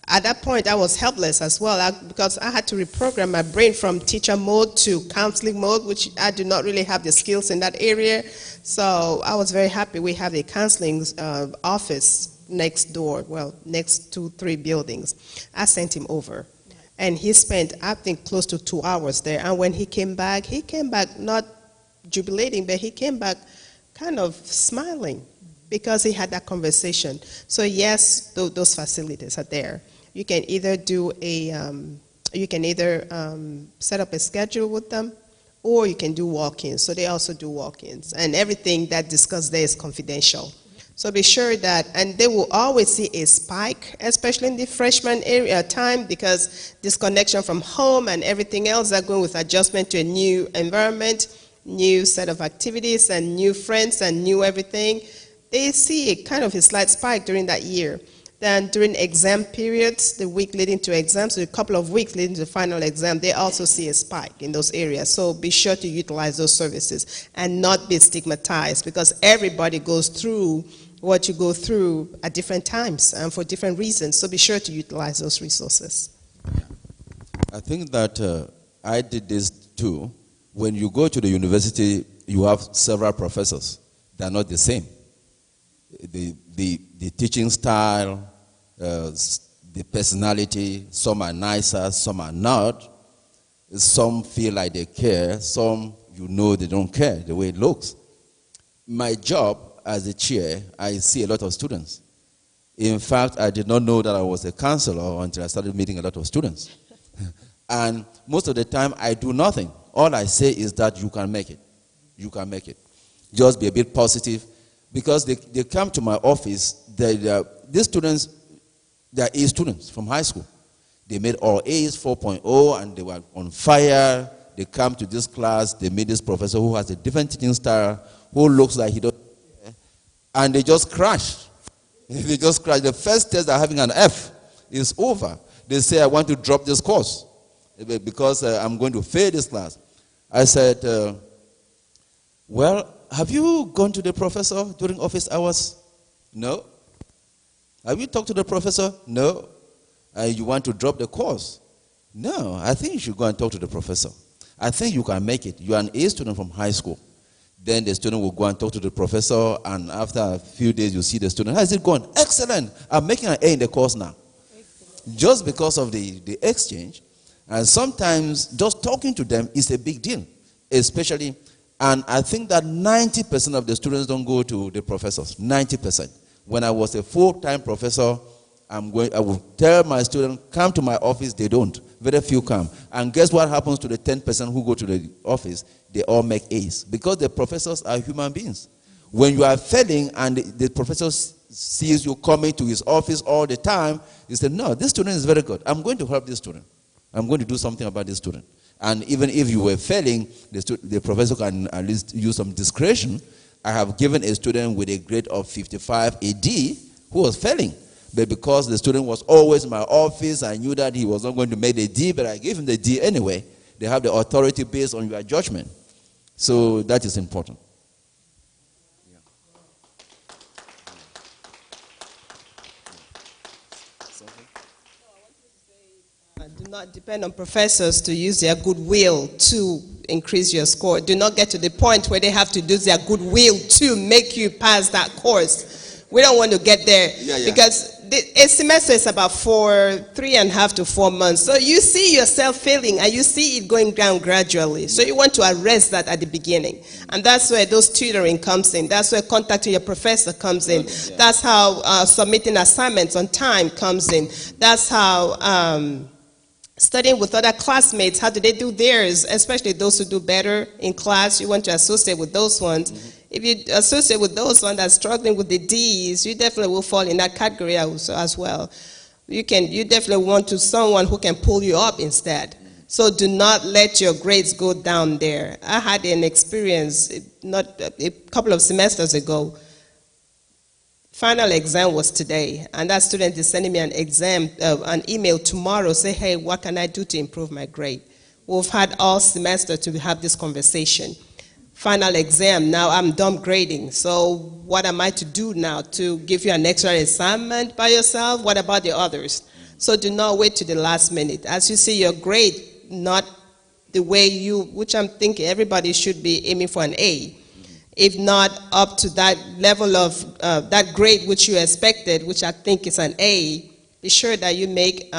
At that point, I was helpless as well because I had to reprogram my brain from teacher mode to counseling mode, which I do not really have the skills in that area. So I was very happy we have a counseling office next door, next to 3 buildings. I sent him over. And he spent, I think, close to 2 hours there. And when he came back not jubilating, but he came back kind of smiling because he had that conversation. So yes, those facilities are there. You can either do set up a schedule with them, or you can do walk-ins. So they also do walk-ins, and everything that discussed there is confidential. So be sure that, and they will always see a spike, especially in the freshman area time, because disconnection from home and everything else, they're going with adjustment to a new environment, new set of activities and new friends and new everything. They see a kind of a slight spike during that year. Then during exam periods, the week leading to exams, so a couple of weeks leading to the final exam, they also see a spike in those areas. So be sure to utilize those services and not be stigmatized, because everybody goes through what you go through at different times and for different reasons. So be sure to utilize those resources. I think that I did this too. When you go to the university, you have several professors. They're not the same. The teaching style, the personality, some are nicer, some are not. Some feel like they care, some they don't care the way it looks. My job as a chair, I see a lot of students. In fact, I did not know that I was a counselor until I started meeting a lot of students. And most of the time, I do nothing. All I say is that you can make it. You can make it. Just be a bit positive. Because they come to my office, these students, they are A students from high school. They made all A's, 4.0, and they were on fire. They come to this class, they meet this professor who has a different teaching style, who looks like he doesn't care, and they just crash. They just crash. The first test they're having an F is over. They say, I want to drop this course because I'm going to fail this class. I said, well, have you gone to the professor during office hours? No. Have you talked to the professor? No. You want to drop the course? No. I think you should go and talk to the professor. I think you can make it. You are an A student from high school. Then the student will go and talk to the professor, and after a few days you see the student. How is it going? Excellent. I'm making an A in the course now. just because of the exchange. And sometimes just talking to them is a big deal, especially, and I think that 90% of the students don't go to the professors, 90%. When I was a full-time professor, I will tell my students, come to my office, they don't. Very few come. And guess what happens to the 10% who go to the office? They all make A's, because the professors are human beings. When you are failing and the professor sees you coming to his office all the time, he said, no, this student is very good. I'm going to help this student. I'm going to do something about this student. And even if you were failing, the professor can at least use some discretion. I have given a student with a grade of 55 a D who was failing. But because the student was always in my office, I knew that he was not going to make the D, but I gave him the D anyway. They have the authority based on your judgment. So that is important. Do not depend on professors to use their goodwill to increase your score. Do not get to the point where they have to use their goodwill to make you pass that course. We don't want to get there because a semester is about 3.5 to 4 months. So you see yourself failing and you see it going down gradually. So you want to arrest that at the beginning. And that's where those tutoring comes in. That's where contacting your professor comes in. That's how submitting assignments on time comes in. That's how studying with other classmates, how do they do theirs, especially those who do better in class. You want to associate with those ones. If you associate with those ones that are struggling with the D's, you definitely will fall in that category as well. You definitely want to someone who can pull you up instead. So do not let your grades go down there. I had an experience not a couple of semesters ago. Final exam was today, and that student is sending me an email tomorrow, say, hey, what can I do to improve my grade? We've had all semester to have this conversation. Final exam, now I'm done grading, so what am I to do now? To give you an extra assignment by yourself? What about the others? So do not wait to the last minute. As you see your grade, not the way which I'm thinking everybody should be aiming for an A. If not up to that level of that grade which you expected, which I think is an A, be sure that you make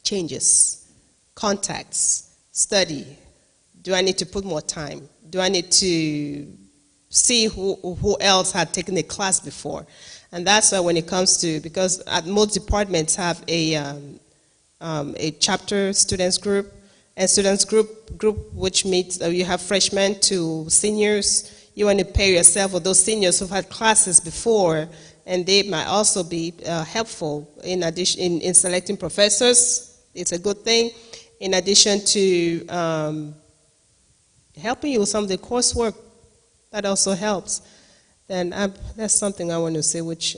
changes, contacts, study. Do I need to put more time? Do I need to see who else had taken the class before? And that's why when it comes to, because most departments have a chapter students group, and students group which meets, you have freshmen to seniors. You want to pair yourself with those seniors who've had classes before, and they might also be helpful in addition in selecting professors. It's a good thing. In addition to helping you with some of the coursework, that also helps. Then that's something I want to say, which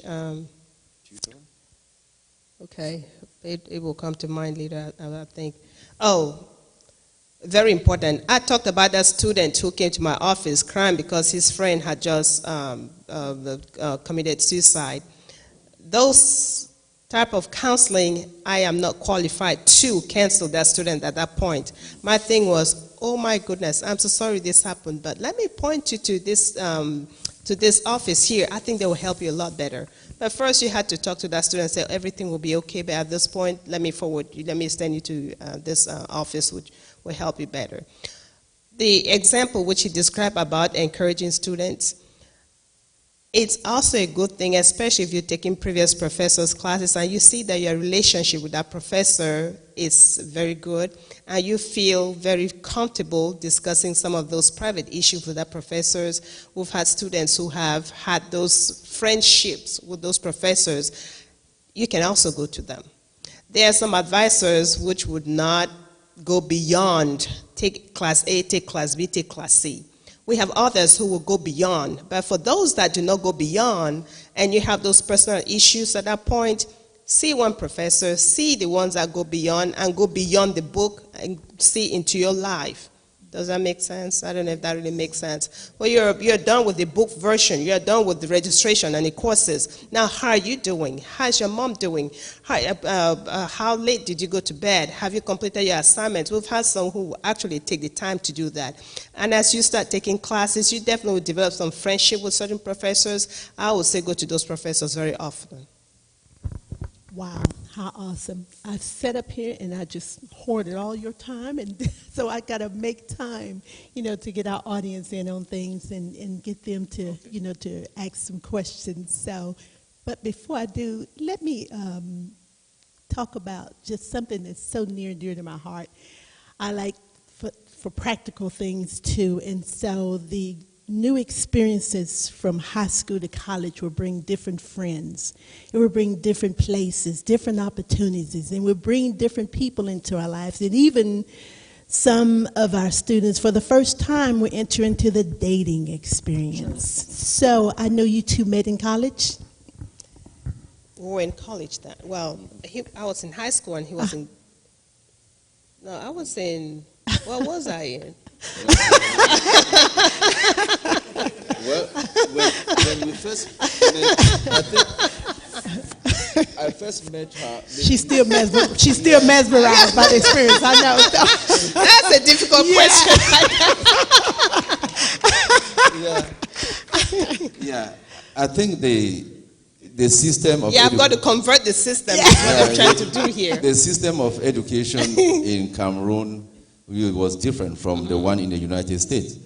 okay, it will come to mind later, I think. Oh. Very important. I talked about that student who came to my office crying because his friend had just committed suicide. Those type of counseling, I am not qualified to cancel that student at that point. My thing was, oh my goodness, I'm so sorry this happened, but let me point you to this office here. I think they will help you a lot better. But first you had to talk to that student and say, everything will be okay, but at this point, let me send you to this office, which will help you better. The example which he described about encouraging students, it's also a good thing, especially if you're taking previous professors' classes and you see that your relationship with that professor is very good and you feel very comfortable discussing some of those private issues with that professors. We've had students who have had those friendships with those professors. You can also go to them. There are some advisors which would not go beyond take class A, take class B, take class C. We have others who will go beyond. But for those that do not go beyond, and you have those personal issues at that point, see one professor, see the ones that go beyond, and go beyond the book and see into your life. Does that make sense? I don't know if that really makes sense. Well, you're done with the book version. You're done with the registration and the courses. Now, how are you doing? How's your mom doing? How late did you go to bed? Have you completed your assignments? We've had some who actually take the time to do that. And as you start taking classes, you definitely will develop some friendship with certain professors. I would say go to those professors very often. Wow, how awesome. I sat up here and I just hoarded all your time, and so I got to make time, to get our audience in on things and get them to, to ask some questions. So, but before I do, let me talk about just something that's so near and dear to my heart. I like for practical things too, and so the new experiences from high school to college will bring different friends. It will bring different places, different opportunities, and will bring different people into our lives. And even some of our students, for the first time, will enter into the dating experience. So I know you two met in college. We were in college then. Well, I was in high school and he was in. No, I was in. What was I in? Well, when we first met, I first met her. She's still mesmerized by the experience. I know. That's a difficult question. Yeah. I think the system of I've got to convert the system. That's what I'm trying to do here. The system of education in Cameroon was different from the one in the United States.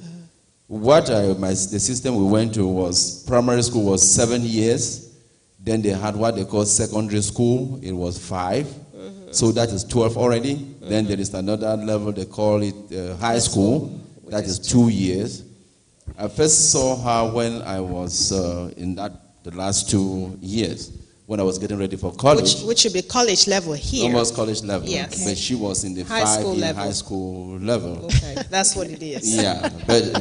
The system we went to was primary school was 7 years. Then they had what they call secondary school. It was 5. So that is 12 already. Then there is another level, they call it high school. That is 2 years. I first saw her when I was in the last 2 years, when I was getting ready for college. Which should be college level here. Almost college level. Yes. But she was in the High school level. high school level. Okay, that's what it is. Yeah, but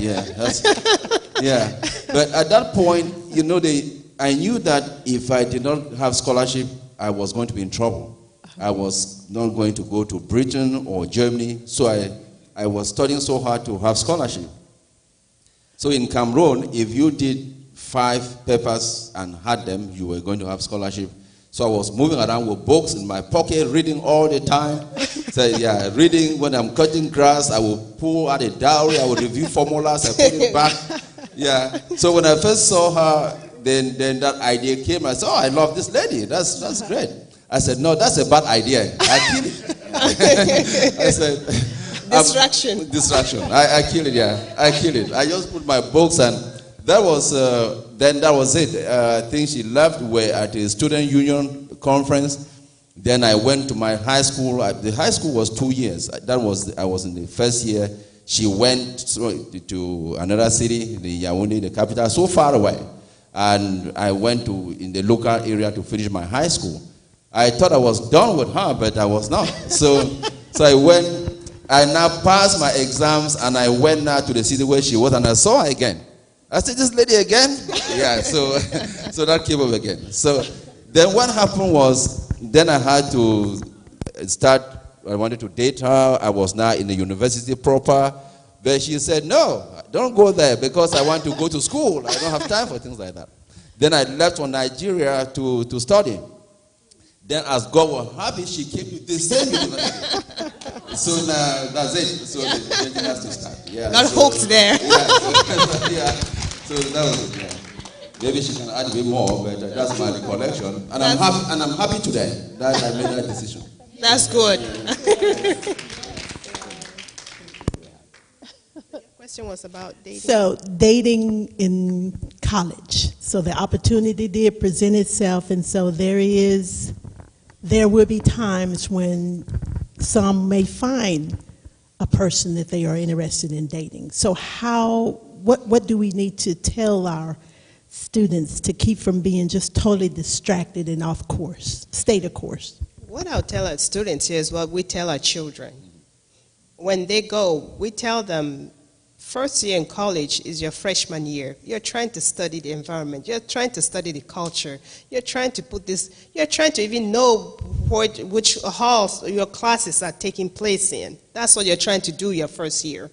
But at that point, I knew that if I did not have scholarship, I was going to be in trouble. I was not going to go to Britain or Germany, so I was studying so hard to have scholarship. So in Cameroon, if you did 5 papers and had them, you were going to have scholarship. So I was moving around with books in my pocket, reading all the time. So reading. When I'm cutting grass, I will pull out a diary, I will review formulas, I put it back. Yeah. So when I first saw her, then that idea came. I said, I love this lady. That's great. I said, no, that's a bad idea. I kill it. I said, distraction. I kill it. Yeah, I kill it. I just put my books, and that was it. I think she left. We were at a student union conference. Then I went to my high school. The high school was 2 years. I was in the first year. She went to another city, the Yaoundé, the capital, so far away. And I went in the local area to finish my high school. I thought I was done with her, but I was not. So I went. I now passed my exams, and I went now to the city where she was, and I saw her again. I said, this lady again? Yeah, so that came up again. So then what happened was, then I had to I wanted to date her. I was now in the university proper. But she said, no, don't go there because I want to go to school. I don't have time for things like that. Then I left for Nigeria to study. Then as God will have it, she came to the same university. So now that's it. So the journey has to start. Yeah, Got hooked there. So that was it. Yeah. Maybe she can add a bit more, but that's my recollection. And I'm happy today that I made that decision. That's good. The question was about dating. So dating in college. So the opportunity did present itself, and so there will be times when some may find a person that they are interested in dating. So what do we need to tell our students to keep from being just totally distracted and off course, stay of course? What I'll tell our students is what we tell our children. When they go, we tell them, first year in college is your freshman year. You're trying to study the environment. You're trying to study the culture. You're trying to even know which halls your classes are taking place in. That's what you're trying to do your first year.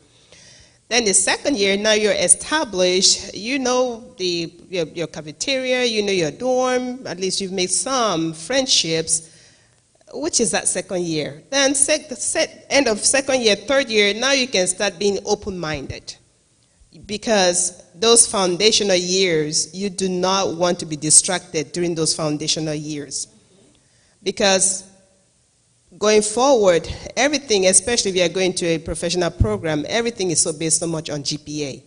Then the second year, now you're established, you know your cafeteria, you know your dorm, at least you've made some friendships, which is that second year. Then end of second year, third year, now you can start being open-minded. Because those foundational years, you do not want to be distracted during those foundational years. Because going forward, everything, especially if you are going to a professional program, everything is so based so much on GPA.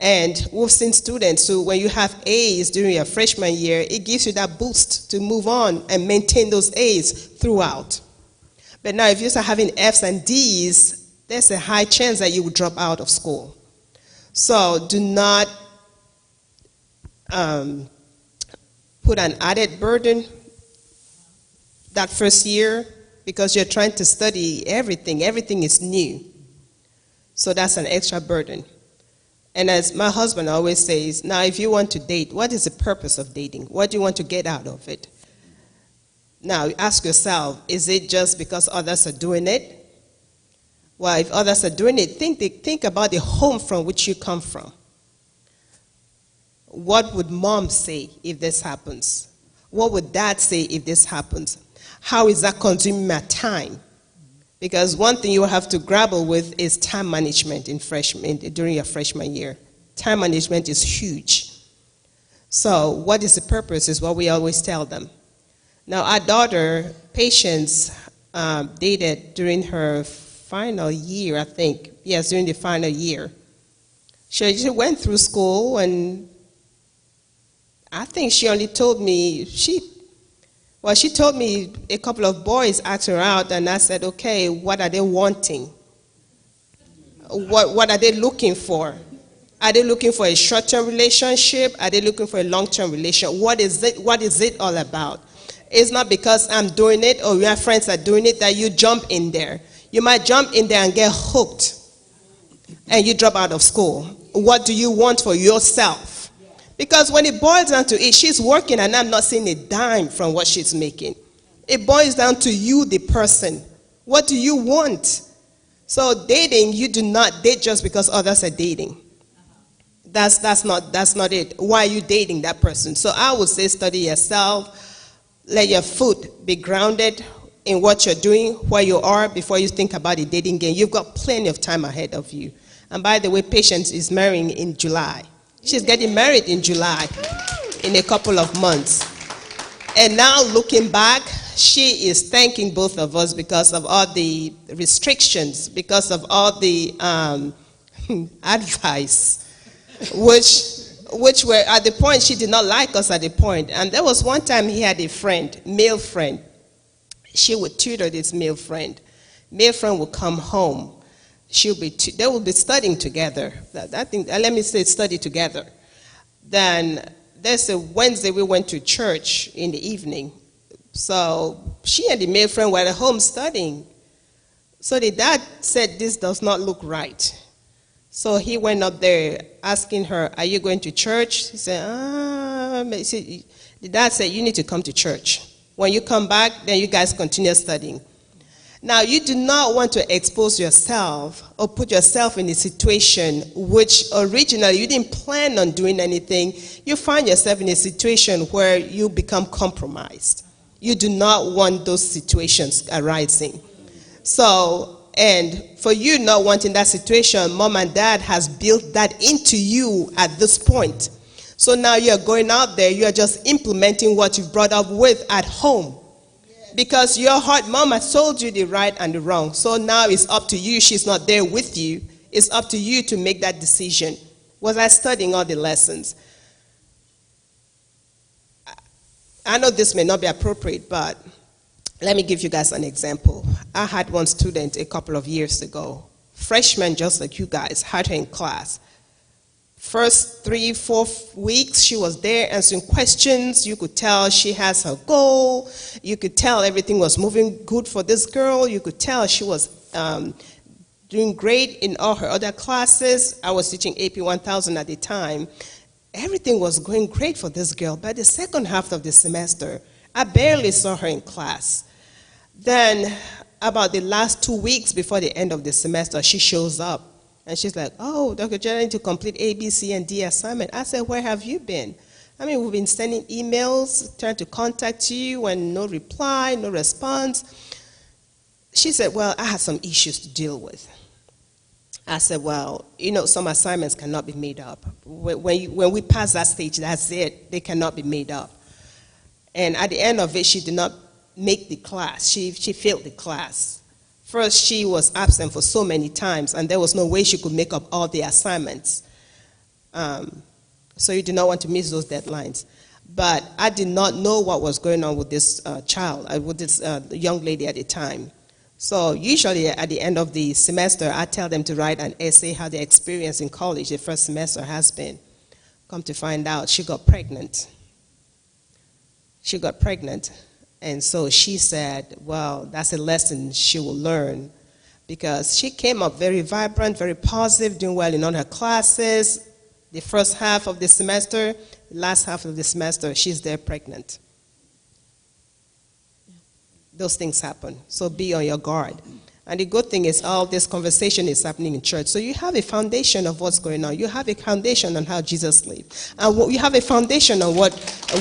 And we've seen students, so when you have A's during your freshman year, it gives you that boost to move on and maintain those A's throughout. But now if you start having F's and D's, there's a high chance that you will drop out of school. So do not put an added burden that first year, because you're trying to study everything. Everything is new. So that's an extra burden. And as my husband always says, now if you want to date, what is the purpose of dating? What do you want to get out of it? Now ask yourself, is it just because others are doing it? Well, if others are doing it, think about the home from which you come from. What would mom say if this happens? What would dad say if this happens? How is that consuming my time? Because one thing you will have to grapple with is time management during your freshman year. Time management is huge. So what is the purpose is what we always tell them. Now our daughter, Patience, dated during her final year, I think. Yes, during the final year. She went through school, and I think she only told me, she told me a couple of boys asked her out, and I said, okay, what are they wanting? What are they looking for? Are they looking for a short-term relationship? Are they looking for a long-term relationship? What is it all about? It's not because I'm doing it or your friends are doing it that you jump in there. You might jump in there and get hooked, and you drop out of school. What do you want for yourself? Because when it boils down to it, she's working and I'm not seeing a dime from what she's making. It boils down to you, the person. What do you want? So dating, you do not date just because others are dating. That's not it. Why are you dating that person? So I would say study yourself. Let your foot be grounded in what you're doing, where you are, before you think about a dating game. You've got plenty of time ahead of you. And by the way, Patience is marrying in July. She's getting married in July, in a couple of months. And now looking back, she is thanking both of us because of all the restrictions, because of all the advice, which were at the point, she did not like us at the point. And there was one time he had a friend, male friend. She would tutor this male friend. Male friend would come home. They will be studying together. Let me say study together. Then there's a Wednesday we went to church in the evening. So she and the male friend were at home studying. So the dad said, this does not look right. So he went up there asking her, are you going to church? She said, the dad said, you need to come to church. When you come back, then you guys continue studying. Now, you do not want to expose yourself or put yourself in a situation which originally you didn't plan on doing anything. You find yourself in a situation where you become compromised. You do not want those situations arising. So, and for you not wanting that situation, mom and dad has built that into you at this point. So now you're going out there, you're just implementing what you've brought up with at home. Because your heart, mom has told you the right and the wrong. So now it's up to you. She's not there with you. It's up to you to make that decision. Was I studying all the lessons? I know this may not be appropriate, but let me give you guys an example. I had one student a couple of years ago, freshman just like you guys, had her in class. First 3-4 weeks, she was there answering questions. You could tell she has her goal. You could tell everything was moving good for this girl. You could tell she was doing great in all her other classes. I was teaching AP 1000 at the time. Everything was going great for this girl. By the second half of the semester, I barely saw her in class. Then, about the last 2 weeks before the end of the semester, she shows up. And she's like, oh, Dr. Jen, I need to complete A, B, C, and D assignment. I said, where have you been? I mean, we've been sending emails, trying to contact you, and no reply, no response. She said, well, I had some issues to deal with. I said, well, you know, some assignments cannot be made up. When we pass that stage, that's it. They cannot be made up. And at the end of it, she did not make the class. She failed the class. First, she was absent for so many times, and there was no way she could make up all the assignments. So you do not want to miss those deadlines. But I did not know what was going on with this child, with this young lady at the time. So usually at the end of the semester, I tell them to write an essay how their experience in college the first semester has been. Come to find out, she got pregnant. She got pregnant. And so she said, well, that's a lesson she will learn, because she came up very vibrant, very positive, doing well in all her classes. The first half of the semester, the last half of the semester, she's there pregnant. Those things happen. So be on your guard. And the good thing is all this conversation is happening in church. So you have a foundation of what's going on. You have a foundation on how Jesus lived. And you have a foundation on what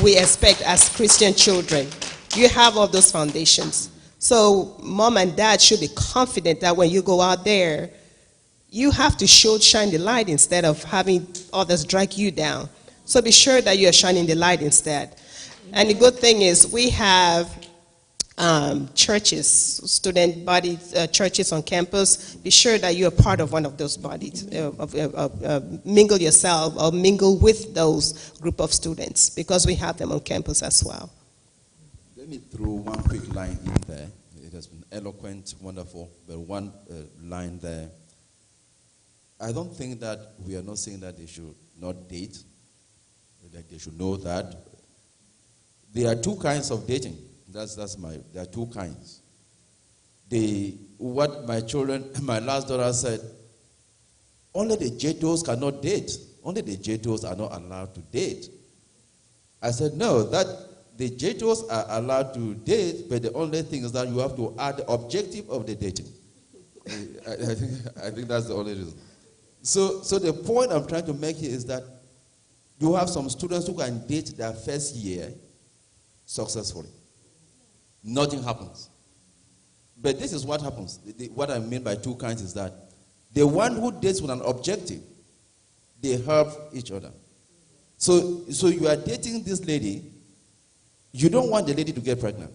we expect as Christian children. You have all those foundations. So mom and dad should be confident that when you go out there, you have to shine the light instead of having others drag you down. So be sure that you are shining the light instead. And the good thing is we have churches, student body churches on campus. Be sure that you are part of one of those bodies. Mingle yourself or mingle with those group of students, because we have them on campus as well. Let me throw one quick line in there. It has been eloquent, wonderful, but one line there. I don't think that we are not saying that they should not date, that they should know that. There are two kinds of dating. There are two kinds. What my children, my last daughter said, only the JTOs cannot date. Only the JTOs are not allowed to date. I said, no, that the JTOs are allowed to date, but the only thing is that you have to add the objective of the dating. I think that's the only reason. So the point I'm trying to make here is that you have some students who can date their first year successfully. Nothing happens. But this is what happens. What I mean by two kinds is that the one who dates with an objective, they help each other. So you are dating this lady, you don't want the lady to get pregnant.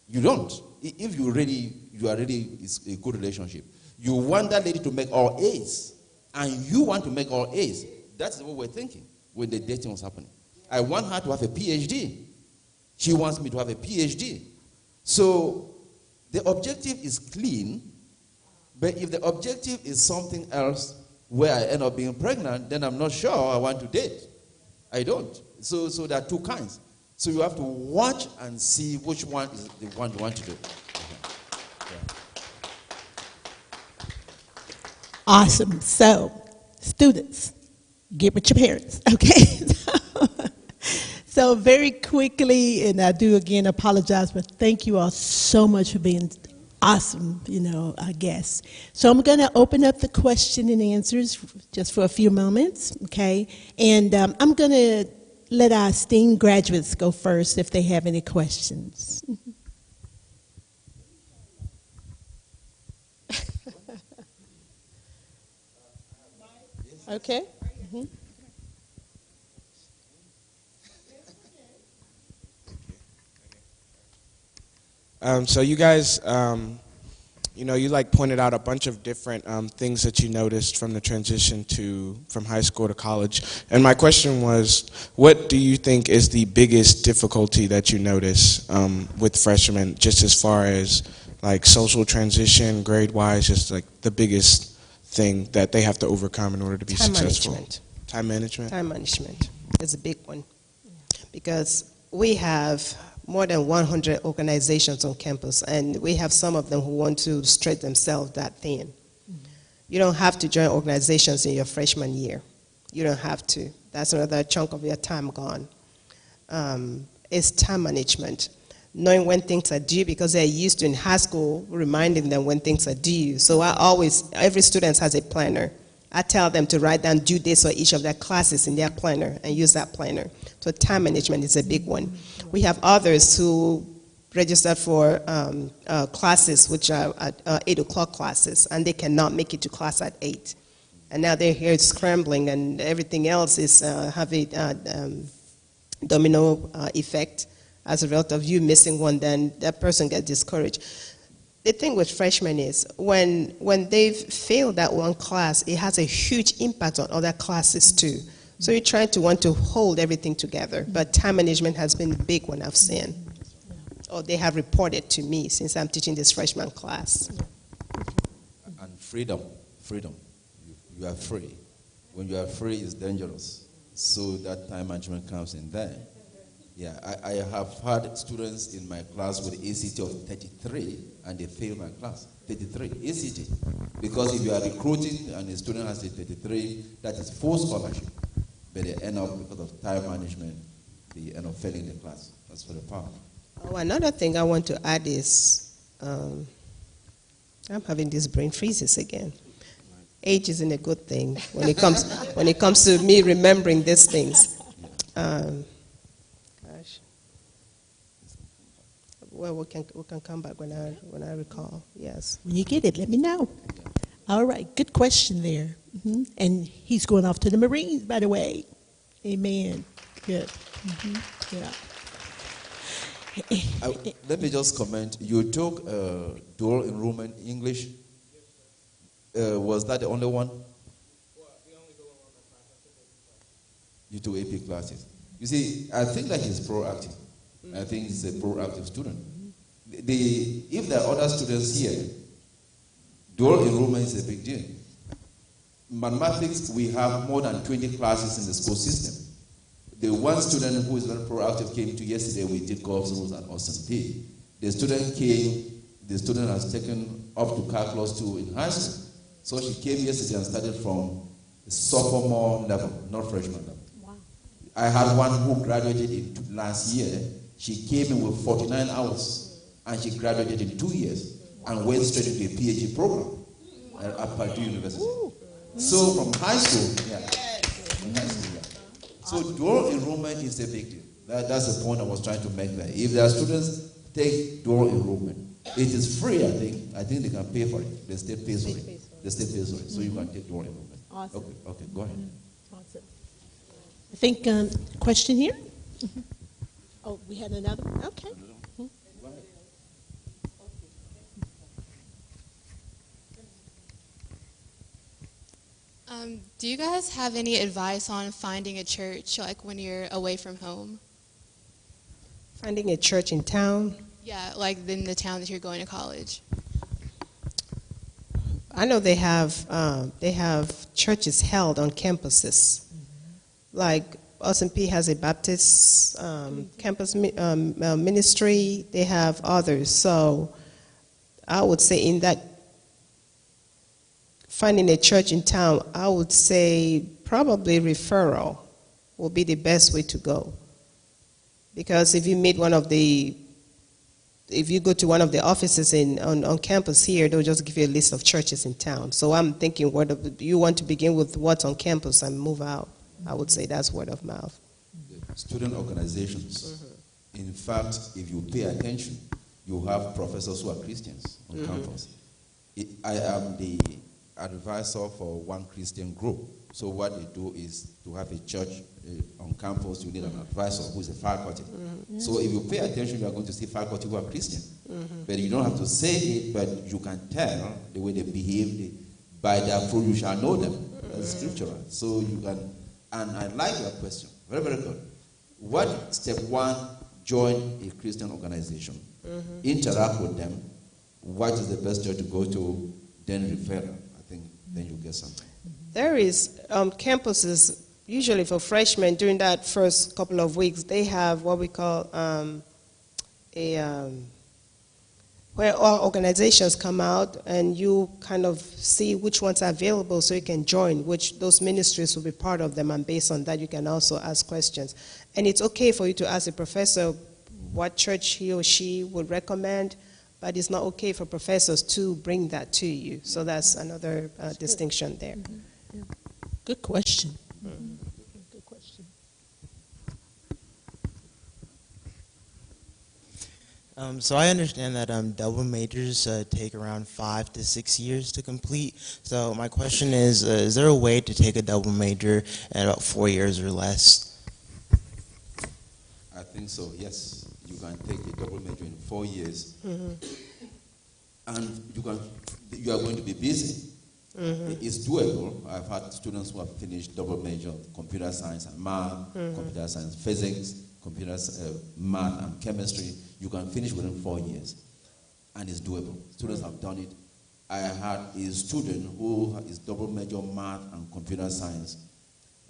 You don't. If you are ready, it's a good relationship. You want that lady to make all A's. And you want to make all A's. That's what we're thinking when the dating was happening. I want her to have a PhD. She wants me to have a PhD. So the objective is clean, but if the objective is something else where I end up being pregnant, then I'm not sure I want to date. I don't. So there are two kinds. So you have to watch and see which one is the one you want to do. Awesome. So, students, get with your parents, okay? So very quickly, and I do again apologize, but thank you all so much for being awesome, guests. So I'm going to open up the question and answers just for a few moments, okay? And I'm going to let our esteemed graduates go first if they have any questions. Okay. Mm-hmm. So you guys, you pointed out a bunch of different things that you noticed from the transition from high school to college. And my question was, what do you think is the biggest difficulty that you notice with freshmen, just as far as like social transition, grade-wise, just like the biggest thing that they have to overcome in order to be successful? Time management. Time management is a big one, because we have more than 100 organizations on campus, and we have some of them who want to stretch themselves that thin. You don't have to join organizations in your freshman year. You don't have to. That's another chunk of your time gone. It's time management. Knowing when things are due, because they're used to in high school, reminding them when things are due. So every student has a planner. I tell them to write down due dates for each of their classes in their planner and use that planner. So time management is a big one. We have others who registered for classes which are at 8 o'clock classes, and they cannot make it to class at 8. And now they're here scrambling, and everything else is having domino effect. as a result of you missing one, then that person gets discouraged. The thing with freshmen is when they've failed that one class, it has a huge impact on other classes too. So you're trying to want to hold everything together, but time management has been the big one I've seen. Or they have reported to me since I'm teaching this freshman class. And freedom. You are free. When you are free, it's dangerous. So that time management comes in there. Yeah, I have had students in my class with ACT of 33, and they fail my class. 33, ACT. Because if you are recruiting and a student has a 33, that is full scholarship. But they end up, because of time management, they end up failing the class. That's very powerful. Oh, another thing I want to add is, I'm having these brain freezes again. Age isn't a good thing when it comes to me remembering these things. Gosh. Well, we can come back when I recall. Yes. When you get it, let me know. All right, good question there. And he's going off to the Marines, by the way. Amen. Good. Yeah. Let me just comment. You took dual enrollment English. Was that the only one? Well, the only dual enrollment class. You took AP classes. You see, I think that he's proactive. I think he's a proactive student. If there are other students here, dual enrollment is a big deal. Mathematics, we have more than 20 classes in the school system. The one student who is very proactive came to yesterday. We did Gulf Rules and Austin P. The student came, the student has taken up to calculus 2 in high school. So she came yesterday and started from sophomore level, not freshman level. Wow. I had one who graduated last year. She came in with 49 hours, and she graduated in 2 years and went straight into a PhD program at Purdue University. So from high school, yeah. So dual enrollment is a big deal. That's the point I was trying to make there. If there are students take dual enrollment, it is free, I think. I think they can pay for it. The state pays for it. The state pays for it. So you can take dual enrollment. Awesome. Okay, go ahead. Awesome. I think, question here? Oh, we had another one? Okay. Do you guys have any advice on finding a church, like when you're away from home? Finding a church in town. Yeah, like in the town that you're going to college. I know they have churches held on campuses. Like Austin P has a Baptist campus ministry. They have others. So I would say in that, finding a church in town, I would say probably referral will be the best way to go. Because if you go to one of the offices on campus here, they'll just give you a list of churches in town. So I'm thinking, you want to begin with what's on campus and move out. I would say that's word of mouth. Student organizations. In fact, if you pay attention, you have professors who are Christians on campus. I am the advisor for one Christian group. So what they do is to have a church on campus, you need an advisor who is a faculty. So if you pay attention, you are going to see faculty who are Christian. But you don't have to say it, but you can tell the way they behave. By their fruit you shall know them. That's scriptural. So you can, and I like your question. Very, very good. What step one, join a Christian organization. Interact with them. What is the best church to go to? Then refer them. I think then you get something. There is campuses, usually for freshmen, during that first couple of weeks, they have what we call where all organizations come out and you kind of see which ones are available so you can join, which those ministries will be part of them, and based on that you can also ask questions. And it's okay for you to ask a professor what church he or she would recommend, but it's not okay for professors to bring that to you. So that's another distinction there. Good question. Good question. So I understand that double majors take around 5 to 6 years to complete. So my question is there a way to take a double major in about 4 years or less? I think so, yes. you can take a double major in 4 years, and you are going to be busy. It's doable. I've had students who have finished double major, computer science and math, computer science, physics, math and chemistry. You can finish within 4 years, and it's doable. Students have done it. I had a student who is double major math and computer science.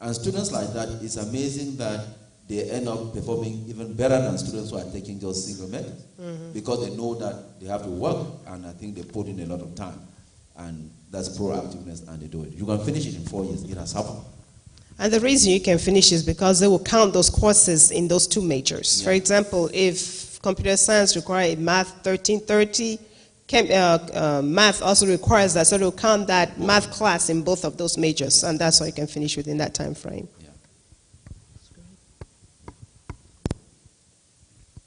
And students like that, it's amazing that they end up performing even better than students who are taking just single majors, because they know that they have to work, and I think they put in a lot of time. And that's proactiveness, and they do it. You can finish it in 4 years. It has happened. And the reason you can finish is because they will count those courses in those two majors. For example, if computer science requires a math 1330, math also requires that, so they'll count that math class in both of those majors, and that's how you can finish within that time frame. Yeah.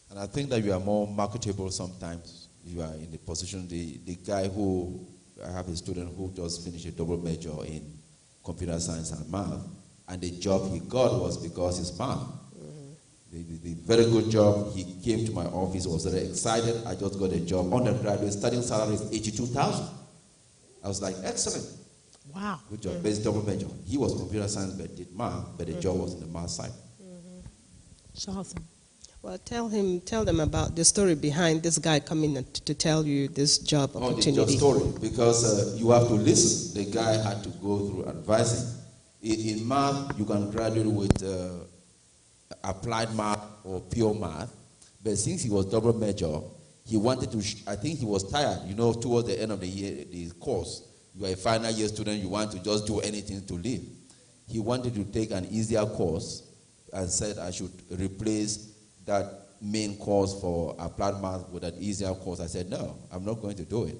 And I think that you are more marketable sometimes. You are in the position, the guy who, I have a student who just finished a double major in computer science and math, and the job he got was because he's math. The very good job. He came to my office, was very excited. I just got a job. Undergraduate starting salary is 82,000. I was like, excellent. Wow. Good job. But it's double major. He was computer science but did math, but the job was in the math side. It's awesome. Well, tell them about the story behind this guy coming to tell you this job opportunity. It's your story, because you have to listen. The guy had to go through advising. In math, you can graduate with applied math or pure math, but since he was double major, he wanted to, I think he was tired, towards the end of the year, the course. You are a final year student, you want to just do anything to live. He wanted to take an easier course and said I should replace that main course for applied math with an easier course. I said, no, I'm not going to do it.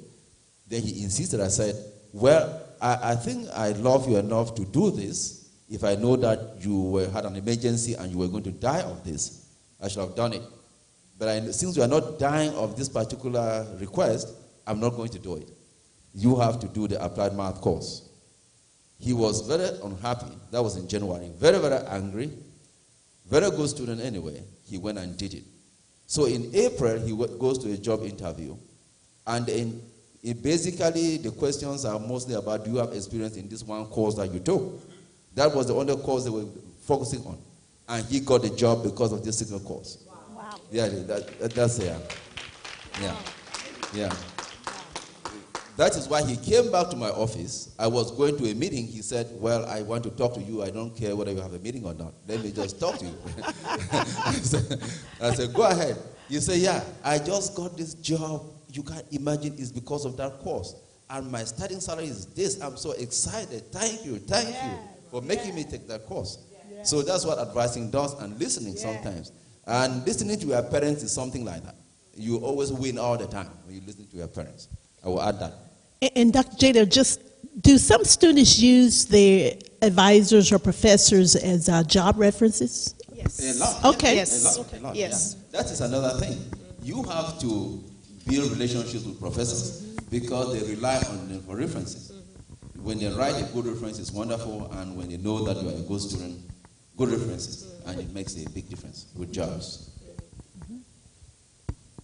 Then he insisted. I said, well, I think I love you enough to do this. If I know that you had an emergency and you were going to die of this, I should have done it. But since you are not dying of this particular request, I'm not going to do it. You have to do the applied math course. He was very unhappy. That was in January. Very, very angry. Very good student anyway. He went and did it. So in April, he goes to a job interview. And basically, the questions are mostly about, do you have experience in this one course that you took? That was the only course they were focusing on. And he got the job because of this single course. Wow. Yeah, that's yeah. Yeah. That is why he came back to my office. I was going to a meeting. He said, well, I want to talk to you. I don't care whether you have a meeting or not. Let me just talk to you. I said, go ahead. You say, yeah, I just got this job. You can't imagine it's because of that course. And my starting salary is this. I'm so excited. Thank you for making me take that course. Yeah. So that's what advising does, and listening sometimes. And listening to your parents is something like that. You always win all the time when you listen to your parents. I will add that. And Dr. Jada, do some students use their advisors or professors as job references? Yes. A lot. Okay. Yes. A lot. Yes. Yeah. That is another thing. You have to build relationships with professors because they rely on them for references. When they write a good reference, it's wonderful, and when they know that you are a good student, good references, and it makes a big difference with jobs.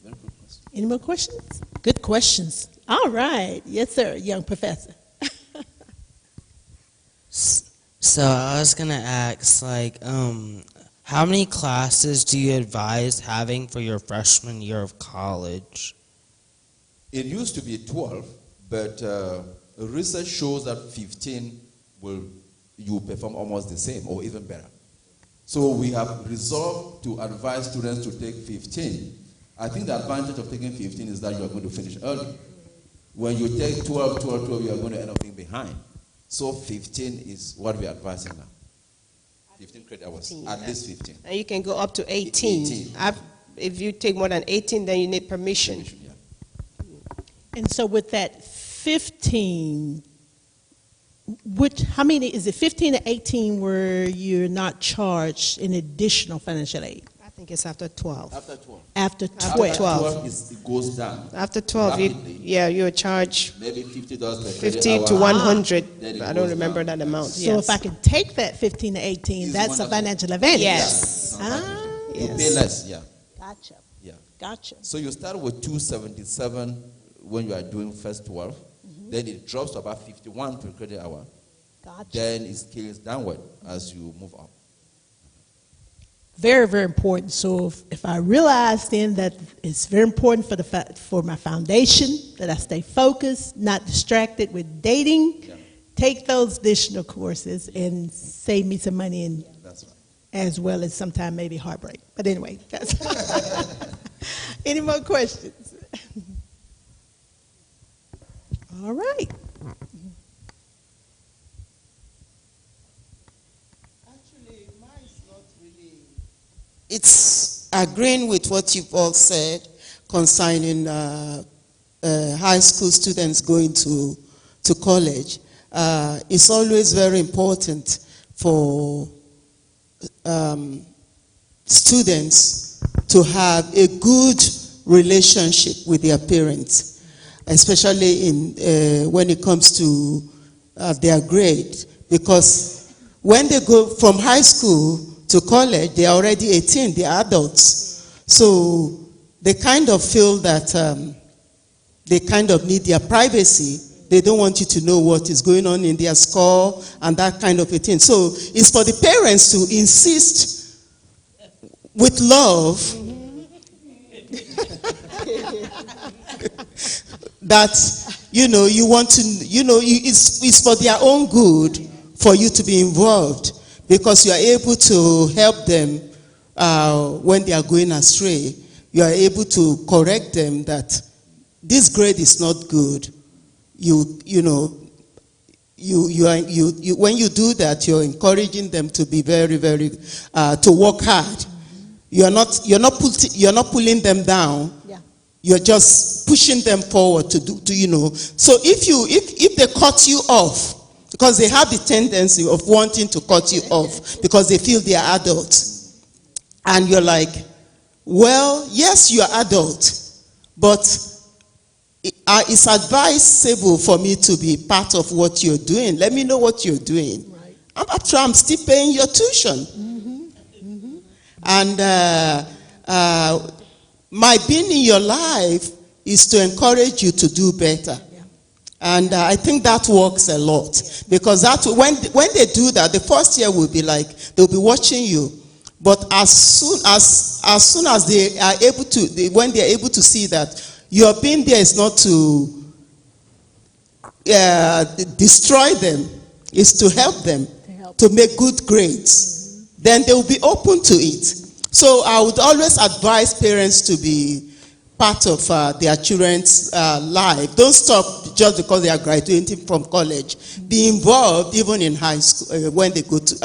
Very good question. Any more questions? Good questions. All right. Yes, sir, young professor. So I was gonna ask, how many classes do you advise having for your freshman year of college? It used to be 12, but research shows that 15 you perform almost the same or even better. So we have resolved to advise students to take 15. I think the advantage of taking 15 is that you are going to finish early. When you take 12, you are going to end up being behind. So 15 is what we are advising now. 15 credit hours, at least 15. And you can go up to 18. If you take more than 18, then you need permission. And so with that 15, how many, is it 15 or 18 where you're not charged an additional financial aid? I think it's after 12. After 12. After 12. After 12. It goes down. After 12, you're charged Maybe $50 per credit 50 hour. to 100. Then it I don't goes remember down. that amount. So if I can take that 15 to 18, It's that's a wonderful. financial advantage. Yes. Ah, You pay less, yeah. gotcha. Gotcha. So you start with 277 when you are doing first 12, then it drops to about 51 per credit hour. Gotcha. Then it scales downward as you move up. Very, very important. So if I realize then that it's very important for my foundation, that I stay focused, not distracted with dating, take those additional courses and save me some money, and That's right. as well as sometime maybe heartbreak. But anyway, that's any more questions? All right. Actually, mine's not really. It's agreeing with what you've all said concerning high school students going to college. It's always very important for students to have a good relationship with their parents, especially when it comes to their grade, because when they go from high school to college, they are already 18, they are adults. So they kind of feel that they kind of need their privacy. They don't want you to know what is going on in their score and that kind of a thing. So it's for the parents to insist with love that, you want to, it's for their own good for you to be involved, because you are able to help them when they are going astray. You are able to correct them that this grade is not good. When you do that, you're encouraging them to be very, very to work hard. You're not pulling them down. Yeah. You're just pushing them forward to do. So if they cut you off, because they have the tendency of wanting to cut you off because they feel they are adults, and you're like, well, yes, you are adult, but it's advisable for me to be part of what you're doing. Let me know what you're doing. Right. After I'm still paying your tuition. And my being in your life is to encourage you to do better. Yeah. And I think that works a lot, because when they do that, the first year will be like they'll be watching you. But as soon as they are able to, when they are able to see that your being there is not to destroy them, it's to help them to make good grades, then they will be open to it. So I would always advise parents to be part of their children's life. Don't stop just because they are graduating from college. Be involved even in high school when they go to,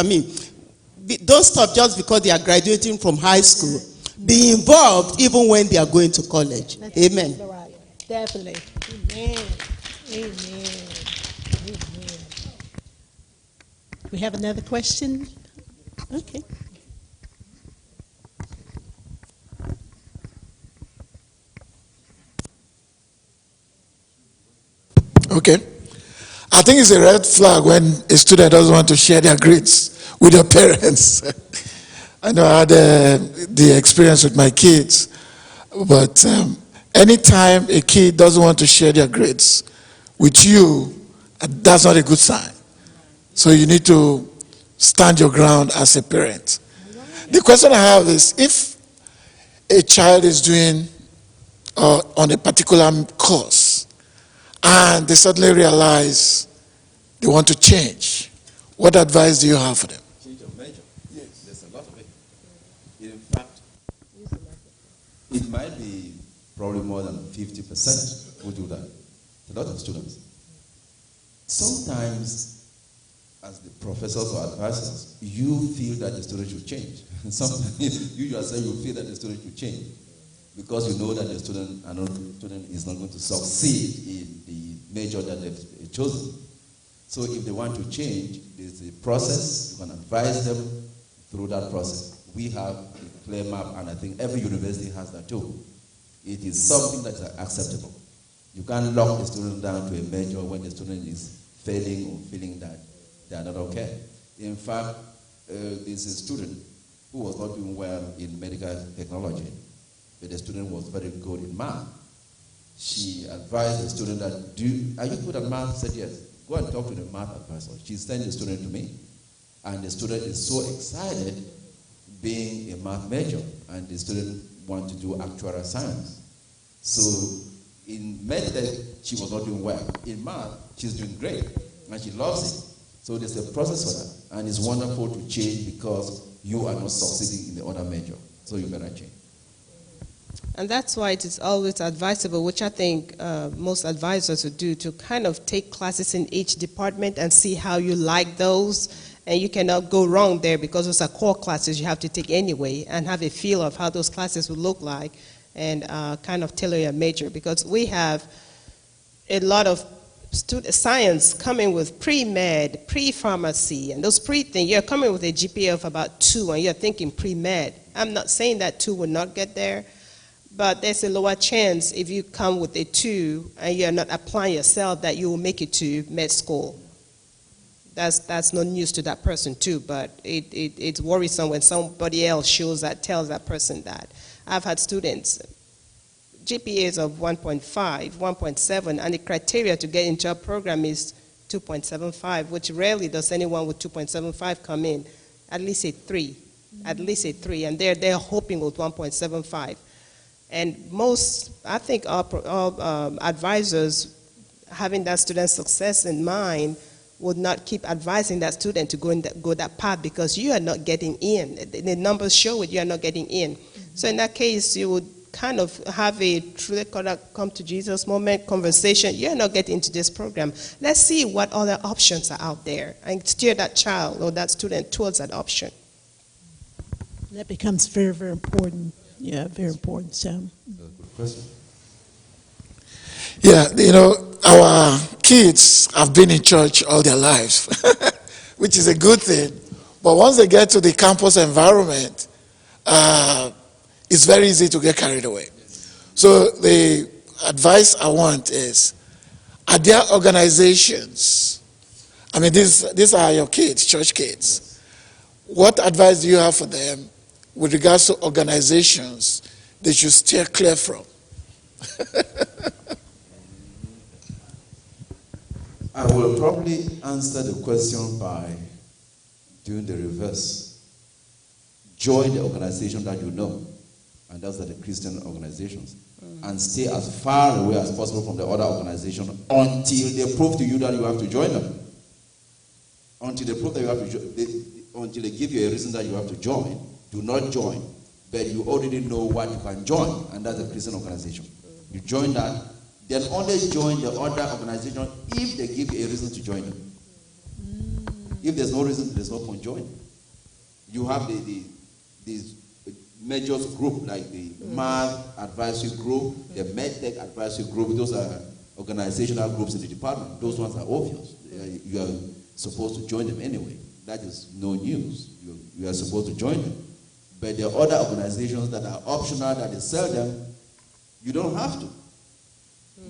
don't stop just because they are graduating from high school. Be involved even when they are going to college. Amen. Right. Definitely. Amen. Amen. Amen. We have another question? Okay. Okay. I think it's a red flag when a student doesn't want to share their grades with their parents. I know I had the experience with my kids, but anytime a kid doesn't want to share their grades with you, that's not a good sign. So you need to stand your ground as a parent. The question I have is, if a child is doing on a particular course and they suddenly realize they want to change, what advice do you have for them? Change of major. Yes. There's a lot of it. In fact, it might be probably more than 50% who do that. A lot of students. Sometimes, as the professors or advisors, you feel that the student should change. Sometimes you yourself, you feel that the student should change, because you know that the student is not going to succeed in the major that they've chosen. So if they want to change, there's a process. You can advise them through that process. We have a clear map, and I think every university has that too. It is something that is acceptable. You can't lock the student down to a major when the student is failing or feeling that they are not okay. In fact, there's a student who was not doing well in medical technology. but the student was very good in math. She advised the student that, are you good at math? Said yes. Go and talk to the math advisor. She sent the student to me, and the student is so excited being a math major, and the student wants to do actuarial science. So in medtech, she was not doing well. In math, she's doing great, and she loves it. So there's a process for that, and it's wonderful to change because you are not succeeding in the other major. So you better change. And that's why it is always advisable, which I think most advisors would do, to kind of take classes in each department and see how you like those. And you cannot go wrong there because those are core classes you have to take anyway, and have a feel of how those classes would look like, and kind of tailor your major. Because we have a lot of science coming with pre-med, pre-pharmacy, and those pre-things. You're coming with a GPA of about 2, and you're thinking pre-med. I'm not saying that 2 will not get there, but there's a lower chance if you come with a 2 and you're not applying yourself that you will make it to med school. That's no news to that person too, but it's worrisome when somebody else tells that person that. I've had students, GPAs of 1.5, 1.7, and the criteria to get into a program is 2.75, which rarely does anyone with 2.75 come in. At least a 3, and they're hoping with 1.75. And most, I think, all advisors, having that student's success in mind, would not keep advising that student to go that path because you are not getting in. The numbers show it, you are not getting in. Mm-hmm. So in that case, you would kind of have a truly come to Jesus moment conversation. You are not getting into this program. Let's see what other options are out there and steer that child or that student towards that option. That becomes very, very important. Yeah, very important, Sam. Good question. Yeah, you know, our kids have been in church all their lives, which is a good thing. But once they get to the campus environment, it's very easy to get carried away. So the advice I want is, are there organizations? I mean, these are your kids, church kids. What advice do you have for them with regards to organizations they should steer clear from? I will probably answer the question by doing the reverse. Join the organization that you know, and those are the Christian organizations, and stay as far away as possible from the other organization until they prove to you that you have to join them. Until they prove that you have to join, until they give you a reason that you have to join, do not join. But you already know what you can join, and that's a Christian organization. You join that, then only join the other organization if they give you a reason to join them. If there's no reason, there's no point joining. You have these major group like the Math Advisory Group, the MedTech Advisory Group. Those are organizational groups in the department. Those ones are obvious. You are supposed to join them anyway. That is no news. You are supposed to join them. But there are other organizations that are optional, that they sell them. You don't have to.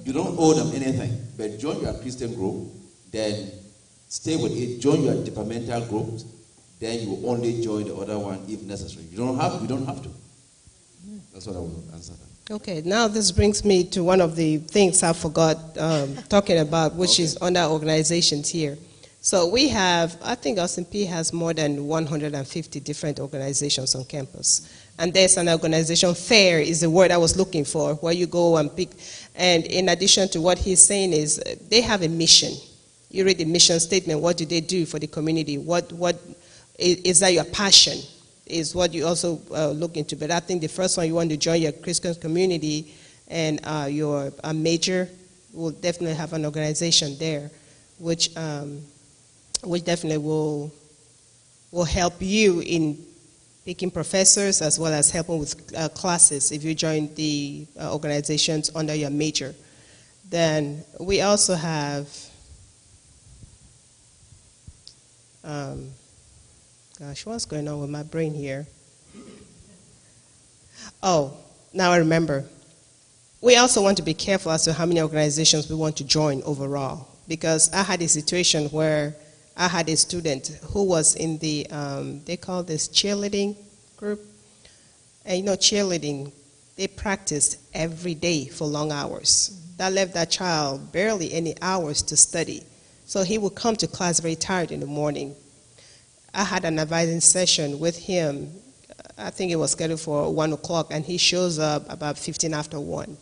You don't owe them anything. But join your Christian group, then stay with it. Join your departmental groups, then you only join the other one if necessary. You don't have to. That's what I will answer that. Okay, now this brings me to one of the things I forgot talking about, which is under organizations here. So we have, I think RCMP has more than 150 different organizations on campus. And there's an organization fair is the word I was looking for, where you go and pick. And in addition to what he's saying is they have a mission. You read the mission statement, what do they do for the community? What is that your passion? Is what you also look into. But I think the first one, you want to join your Christian community, and your major will definitely have an organization there, which definitely will help you in picking professors as well as helping with classes if you join the organizations under your major. Then we also have, gosh, what's going on with my brain here? Oh, now I remember. We also want to be careful as to how many organizations we want to join overall, because I had a situation where I had a student who was in the, they call this cheerleading group. And you know, cheerleading, They practiced every day for long hours. That left that child barely any hours to study. So he would come to class very tired in the morning. I had an advising session with him. I think it was scheduled for 1 o'clock, and he shows up about 15 after 1.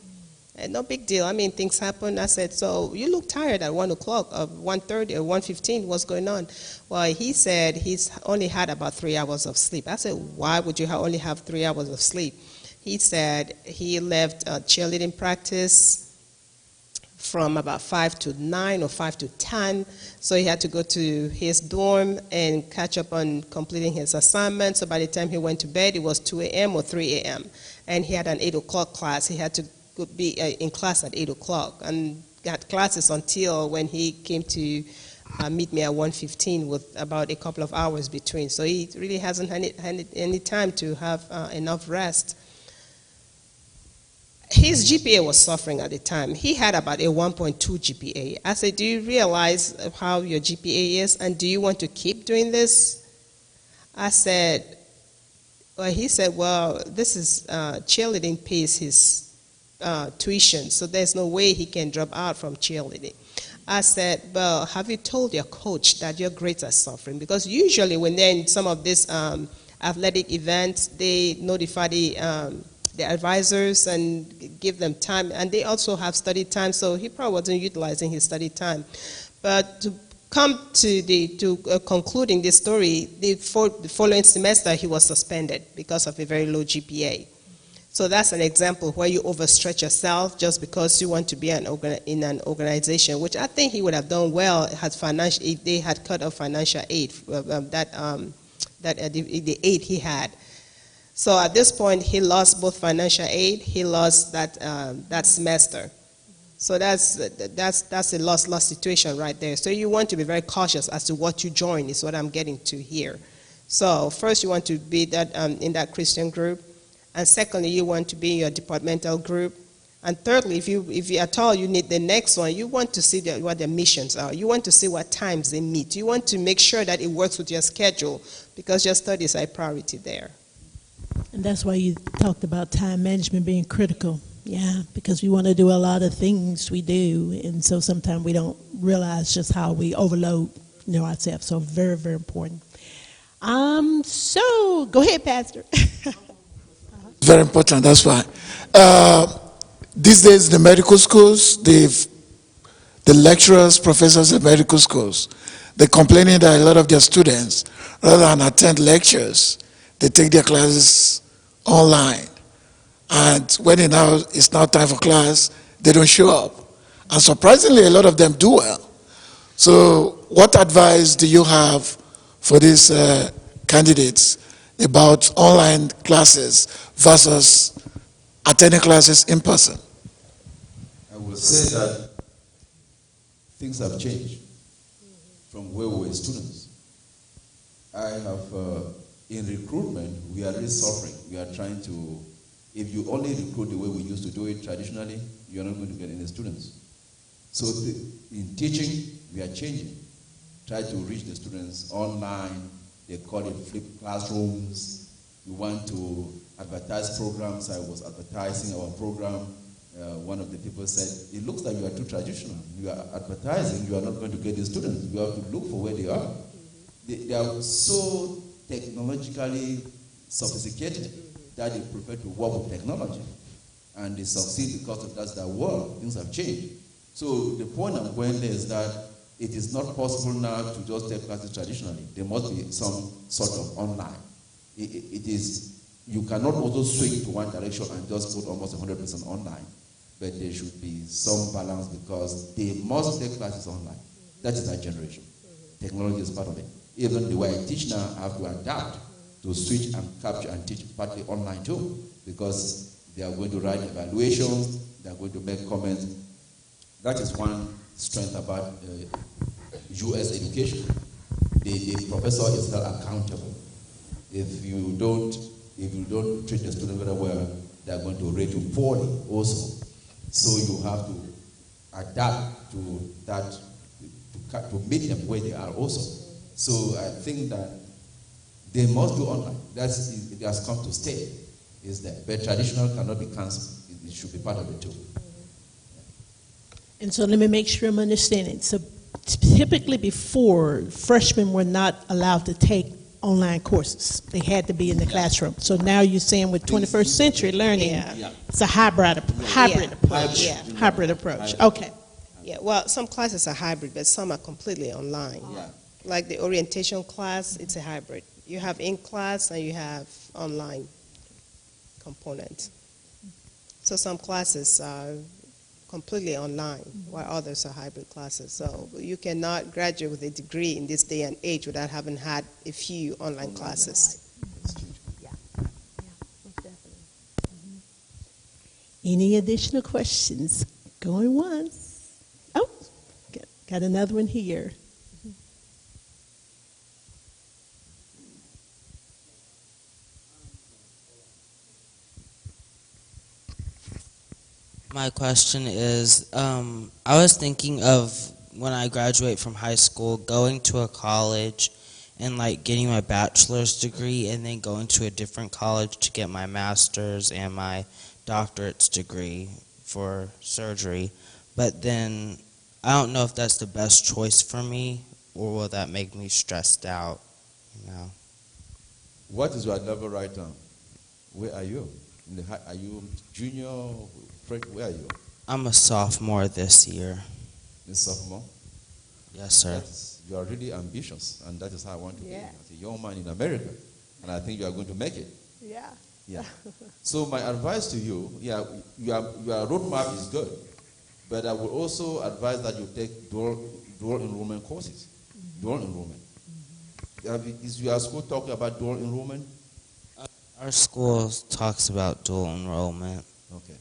And no big deal. I mean, things happen. I said, so you look tired at 1 o'clock, or 1:30 or 1:15. What's going on? Well, he said he's only had about 3 hours of sleep. I said, why would you only have 3 hours of sleep? He said he left cheerleading practice from about 5 to 9 or 5 to 10. So he had to go to his dorm and catch up on completing his assignment. So by the time he went to bed, it was 2 a.m. or 3 a.m. And he had an 8 o'clock class. He had to be in class at 8 o'clock and got classes until when he came to meet me at 1:15 with about a couple of hours between. So he really hasn't had any time to have enough rest. His GPA was suffering at the time. He had about a 1.2 GPA. I said, do you realize how your GPA is, and do you want to keep doing this? I said, well, he said, well, this is cheerleading pays his tuition, so there's no way he can drop out from cheerleading. I said, well, have you told your coach that your grades are suffering? Because usually when they're in some of these athletic events, they notify the advisors and give them time, and they also have study time, so he probably wasn't utilizing his study time. But to come to concluding this story, the following semester he was suspended because of a very low GPA. So that's an example where you overstretch yourself just because you want to be in an organization, which I think he would have done well if they had cut off financial aid, the aid he had. So at this point, he lost both financial aid, he lost that semester. So that's a loss situation right there. So you want to be very cautious as to what you join is what I'm getting to here. So first you want to be in that Christian group, and secondly you want to be in your departmental group, and thirdly if you at all you need the next one, you want to see what their missions are. You want to see what times they meet. You want to make sure that it works with your schedule because your studies are a priority there. And that's why you talked about time management being critical. Yeah, because we want to do a lot of things we do, and so sometimes we don't realize just how we overload ourselves. So very, very important. So go ahead, Pastor. Very important, that's why. These days, the medical schools, the lecturers, professors at medical schools, they're complaining that a lot of their students, rather than attend lectures, they take their classes online. And when it's now time for class, they don't show up. And surprisingly, a lot of them do well. So what advice do you have for these candidates about online classes versus attending classes in person? I will say that things have changed from where we were students. I have, in recruitment, we are really suffering. We are trying to, if you only recruit the way we used to do it traditionally, you're not going to get any students. So in teaching, we are changing. Try to reach the students online. They call it flipped classrooms. We want to advertise programs. I was advertising our program. One of the people said, it looks like you are too traditional. You are advertising, you are not going to get the students. You have to look for where they are. They are so technologically sophisticated that they prefer to work with technology. And they succeed because of that's their world. Things have changed. So the point I'm going there is that it is not possible now to just take classes traditionally. There must be some sort of online. It is, you cannot also swing to one direction and just put almost 100% online. But there should be some balance because they must take classes online. That is our generation. Technology is part of it. Even the way I teach now, I have to adapt to switch and capture and teach partly online too, because they are going to write evaluations, they are going to make comments. That is one strength about U.S. education. The professor is not accountable. If you don't treat the student very well, they are going to rate you poorly also. So you have to adapt to that, to meet them where they are also. So I think that they must do online. It has come to stay. is there. But traditional cannot be cancelled. It should be part of the two. And so let me make sure I'm understanding. So typically before, freshmen were not allowed to take online courses. They had to be in the classroom. So now you're saying with 21st century learning, Yeah. it's a hybrid approach. Yeah. Hybrid approach. Okay. Yeah, well, some classes are hybrid, but some are completely online. Yeah. Like the orientation class, it's a hybrid. You have in class and you have online component. So some classes are completely online, while others are hybrid classes. So you cannot graduate with a degree in this day and age without having had a few online classes. Any additional questions? Going once. Oh, got another one here. My question is, I was thinking of when I graduate from high school, going to a college and like getting my bachelor's degree and then going to a different college to get my master's and my doctorate's degree for surgery. But then I don't know if that's the best choice for me, or will that make me stressed out, you know? What is your level right now? Where are you? Are you junior? Where are you? I'm a sophomore this year. A sophomore? Yes, sir. You are really ambitious, and that is how I want to be Yeah. as a young man in America. And I think you are going to make it. Yeah. Yeah. So my advice to you, your roadmap is good, but I would also advise that you take dual enrollment courses. Dual enrollment. Is your school talking about dual enrollment? Our school talks about dual enrollment. Okay.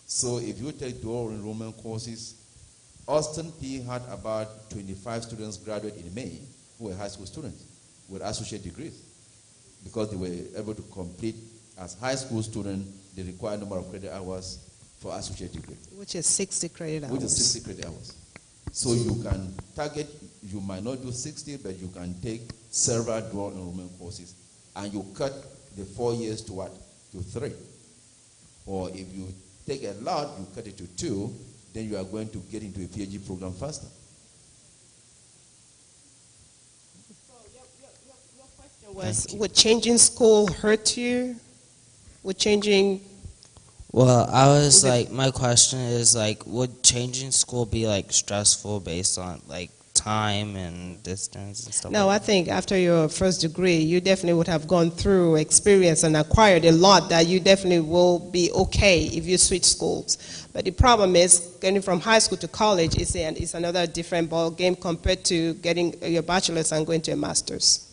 So if you take dual enrollment courses, Austin P had about 25 students graduate in May who were high school students with associate degrees because they were able to complete as high school students the required number of credit hours for associate degree. Which is 60 credit hours. Which is 60 credit hours. So you can target, you might not do 60, but you can take several dual enrollment courses and you cut the 4 years to what? To 3. Or if you take a lot, you cut it to 2, then you are going to get into a PhD program faster. Would changing school hurt you? Would changing... Well, I was like, my question is like, would changing school be like stressful based on like time and distance and stuff? No, I like think after your first degree, you definitely would have gone through experience and acquired a lot that you definitely will be okay if you switch schools. But the problem is getting from high school to college is another different ball game compared to getting your bachelor's and going to a master's.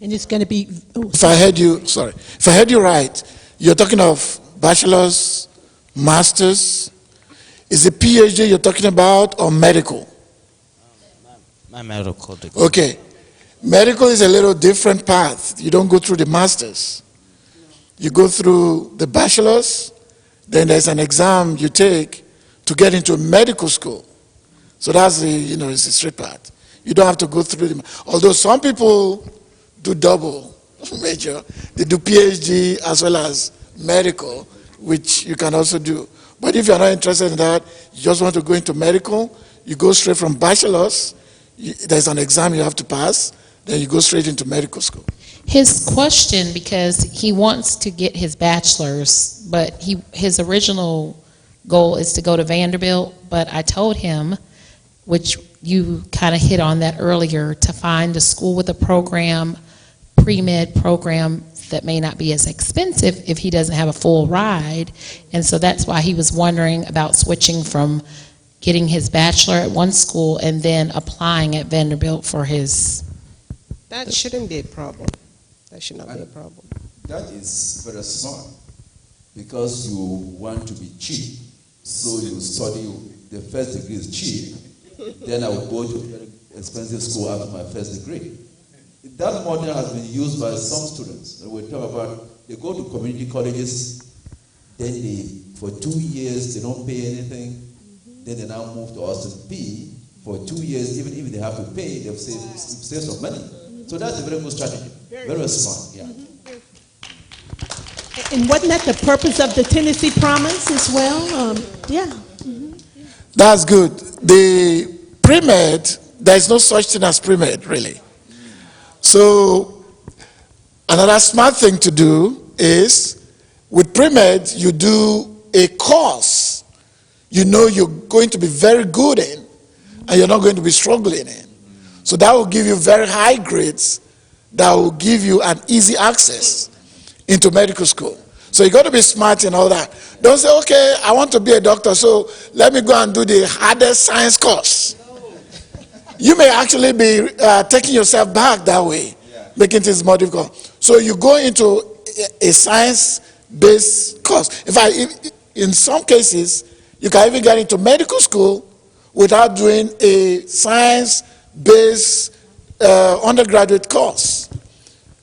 And it's going to be... If I heard you right, you're talking of bachelor's, master's. Is it PhD you're talking about or medical? my medical degree. Okay. Medical is a little different path. You don't go through the master's. You go through the bachelor's, then there's an exam you take to get into medical school. So that's it's a straight path. You don't have to go through the, although some people do double major. They do PhD as well as medical, which you can also do. But if you're not interested in that, you just want to go into medical, you go straight from bachelor's, there's an exam you have to pass, then you go straight into medical school. His question, because he wants to get his bachelor's, but his original goal is to go to Vanderbilt, but I told him, which you kind of hit on that earlier, to find a school with a program, pre-med program that may not be as expensive if he doesn't have a full ride. And so that's why he was wondering about switching from getting his bachelor at one school and then applying at Vanderbilt for his... That shouldn't be a problem. That should not be a problem. That is very smart because you want to be cheap. So you study, the first degree is cheap, then I will go to a very expensive school after my first degree. That model has been used by some students. We talk about, they go to community colleges, then for 2 years they don't pay anything, then they now move to Austin P. For 2 years, even if they have to pay, they've saved some money. So that's a very good strategy. Very smart, yeah. And wasn't that the purpose of the Tennessee Promise as well? Yeah. That's good. The pre-med, there is no such thing as pre-med, really. So another smart thing to do is, with pre-med, you do a course you know you're going to be very good in, and you're not going to be struggling in. So that will give you very high grades that will give you an easy access into medical school. So you got to be smart in all that. Don't say, okay, I want to be a doctor, so let me go and do the hardest science course. You may actually be taking yourself back that way, making things more difficult. So you go into a science-based course. In fact, in some cases, you can even get into medical school without doing a science-based undergraduate course,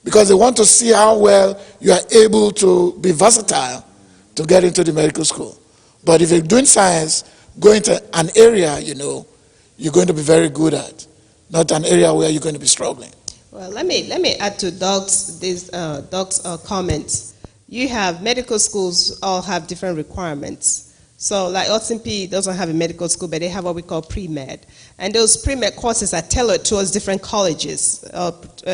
because they want to see how well you are able to be versatile to get into the medical school. But if you're doing science, go into an area you know you're going to be very good at, not an area where you're going to be struggling. Well, let me add to Doug's comments. You have medical schools all have different requirements. So like Austin Peay doesn't have a medical school, but they have what we call pre-med. And those pre-med courses are tailored towards different colleges,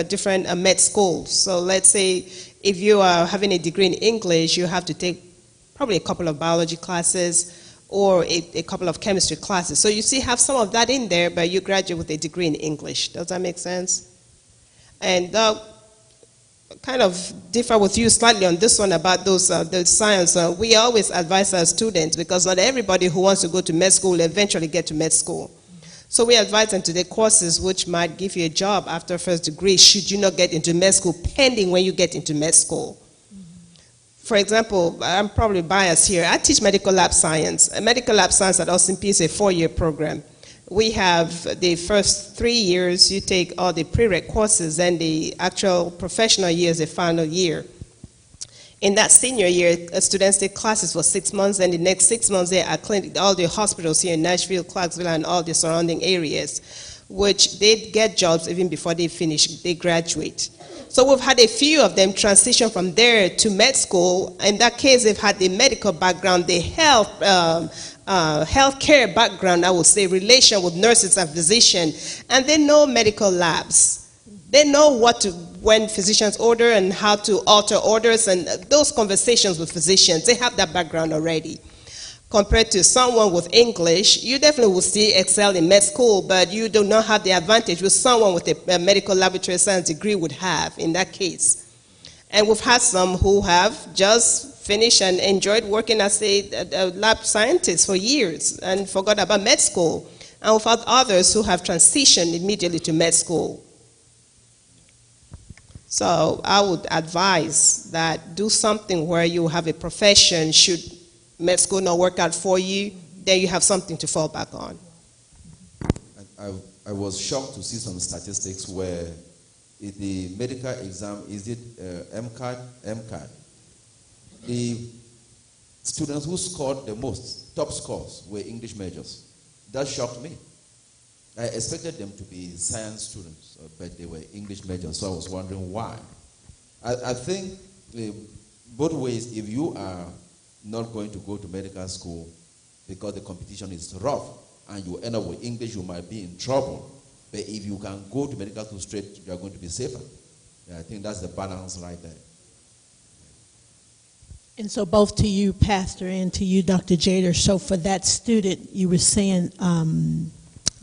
different med schools. So let's say if you are having a degree in English, you have to take probably a couple of biology classes or a couple of chemistry classes. So you see, have some of that in there, but you graduate with a degree in English. Does that make sense? And kind of differ with you slightly on this one about those the science. We always advise our students, because not everybody who wants to go to med school will eventually get to med school. So we advise them to take courses which might give you a job after first degree should you not get into med school, pending when you get into med school. For example, I'm probably biased here. I teach medical lab science. Medical lab science at Austin Peay is a 4-year program. We have the first 3 years, you take all the prereq courses, and the actual professional year is the final year. In that senior year, students take classes for 6 months, and the next 6 months they are clinic, all the hospitals here in Nashville, Clarksville, and all the surrounding areas, which they get jobs even before they finish, they graduate. So we've had a few of them transition from there to med school. In that case, they've had the medical background, the healthcare background, I would say, relation with nurses and physicians, and they know medical labs. They know when physicians order and how to alter orders and those conversations with physicians. They have that background already. Compared to someone with English, you definitely will still excel in med school, but you do not have the advantage which someone with a medical laboratory science degree would have in that case. And we've had some who have just finished and enjoyed working as a lab scientist for years and forgot about med school. And we've had others who have transitioned immediately to med school. So I would advise that do something where you have a profession. Should med school not work out for you, then you have something to fall back on. I was shocked to see some statistics where the medical exam, is it MCAT? The students who scored the most, top scores, were English majors. That shocked me. I expected them to be science students, but they were English majors, so I was wondering why. I think both ways, if you are not going to go to medical school because the competition is rough and you end up with English, you might be in trouble. But if you can go to medical school straight, you are going to be safer. Yeah, I think that's the balance right there. And so both to you, Pastor, and to you, Dr. Jader, so for that student, you were saying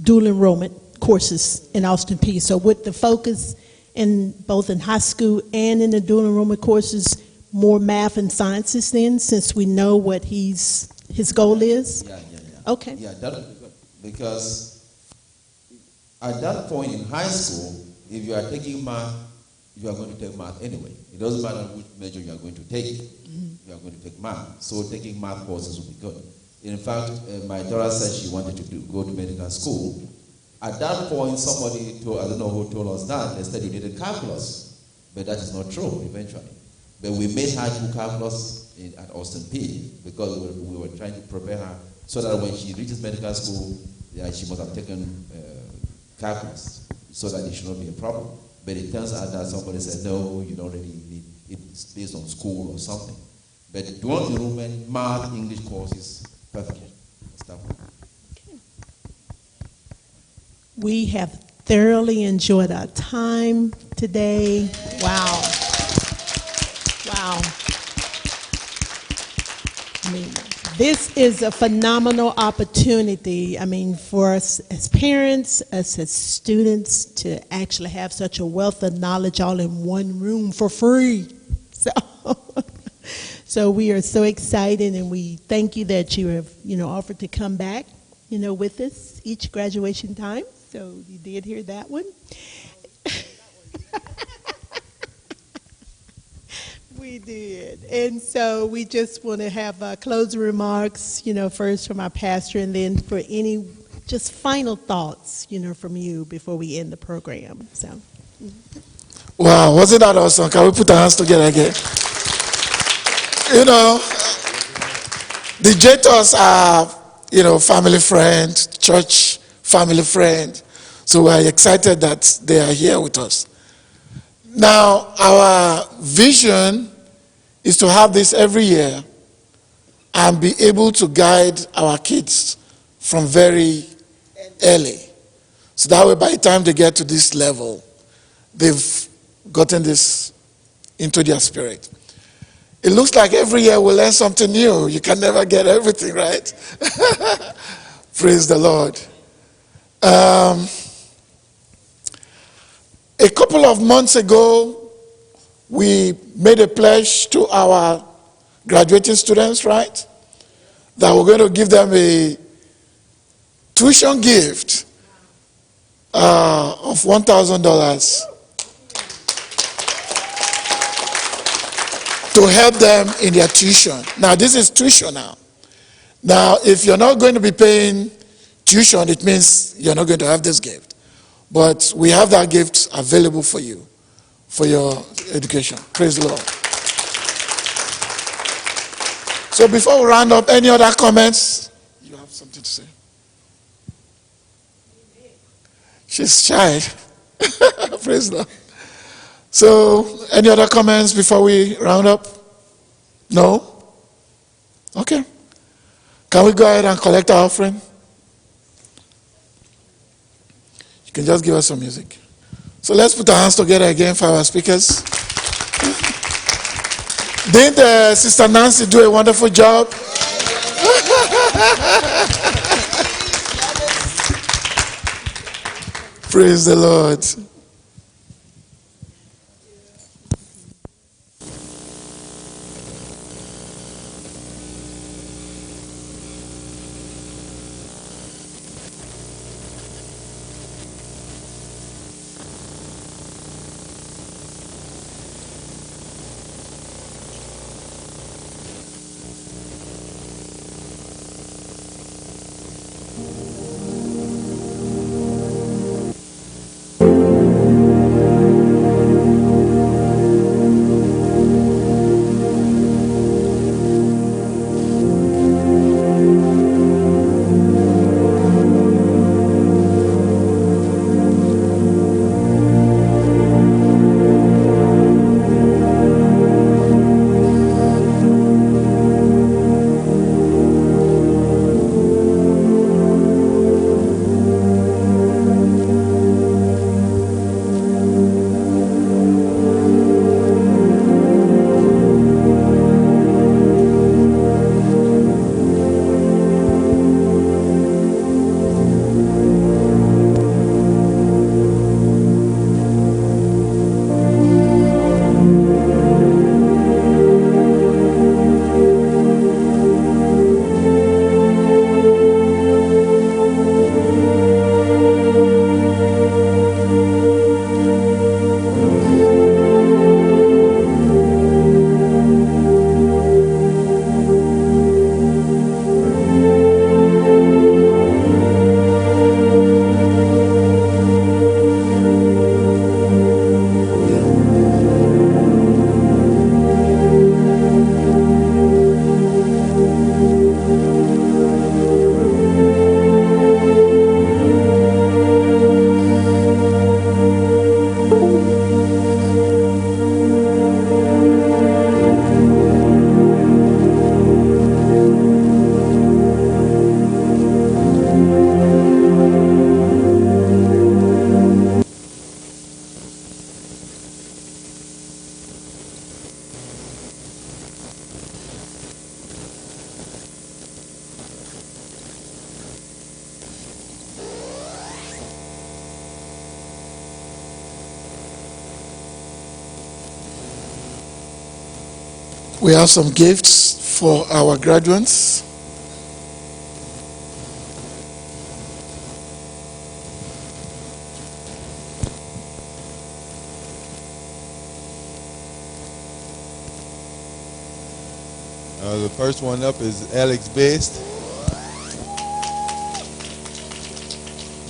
dual enrollment courses in Austin Peay. So with the focus in both in high school and in the dual enrollment courses, more math and sciences then, since we know what his goal is? Yeah. Okay. Yeah, that would be good. Because at that point in high school, if you are taking math, you are going to take math anyway. It doesn't matter which major you are going to take. You are going to take math. So taking math courses will be good. In fact, my daughter said she wanted to go to medical school. At that point, somebody told, I don't know who told us that, they said you needed calculus. But that is not true eventually. But we made her do calculus at Austin Peay because we were trying to prepare her so that when she reaches medical school, she must have taken calculus so that it should not be a problem. But it turns out that somebody said, no, you don't really need it. It's based on school or something. But the dual enrollment math English courses perfectly. We have thoroughly enjoyed our time today. Wow. Wow. I mean, this is a phenomenal opportunity, I mean, for us as parents, us as students, to actually have such a wealth of knowledge all in one room for free. So we are so excited, and we thank you that you have, offered to come back, with us each graduation time. So you did hear that one. We did. And so we just want to have closing remarks, first from our pastor, and then for any just final thoughts, from you before we end the program. So. Wow, wasn't that awesome? Can we put our hands together again? The Jetors are, family friend, church family friend. So we're excited that they are here with us. Now, our vision is to have this every year and be able to guide our kids from very early. So that way, by the time they get to this level, they've gotten this into their spirit. It looks like every year we learn something new. You can never get everything, right? Praise the Lord. A couple of months ago, we made a pledge to our graduating students, right? That we're going to give them a tuition gift of $1,000 to help them in their tuition. Now, this is tuition now. Now, if you're not going to be paying tuition, it means you're not going to have this gift. But we have that gift available for you, for your education. Praise the Lord. So before we round up, any other comments? You have something to say? She's shy. Praise the Lord. So, any other comments before we round up? No? Okay. Can we go ahead and collect our offering? You can just give us some music. So let's put our hands together again for our speakers. Didn't Sister Nancy do a wonderful job? Praise the Lord. We have some gifts for our graduates. The first one up is Alex Best,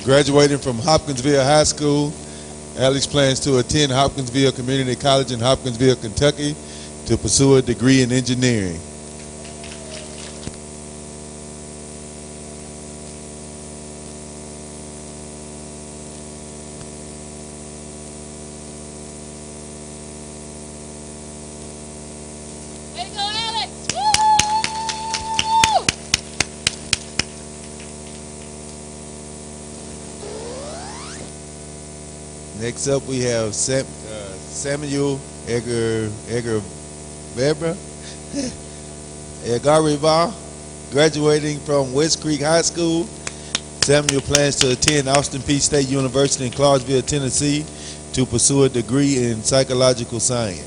graduating from Hopkinsville High School. Alex plans to attend Hopkinsville Community College in Hopkinsville, Kentucky, to pursue a degree in engineering. Way to go, Alex! Next up, we have Samuel Edgar Weber, Egariva, graduating from West Creek High School. Samuel plans to attend Austin Peay State University in Clarksville, Tennessee, to pursue a degree in psychological science.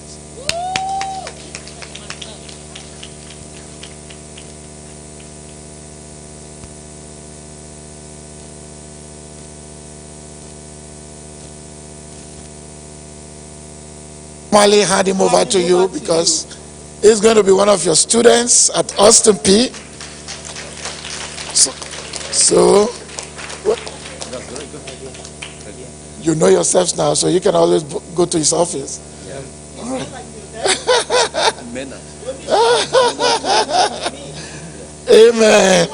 Mali hand him over to you because he's going to be one of your students at Austin Peay. So you know yourselves now, so you can always go to his office. All right. Amen.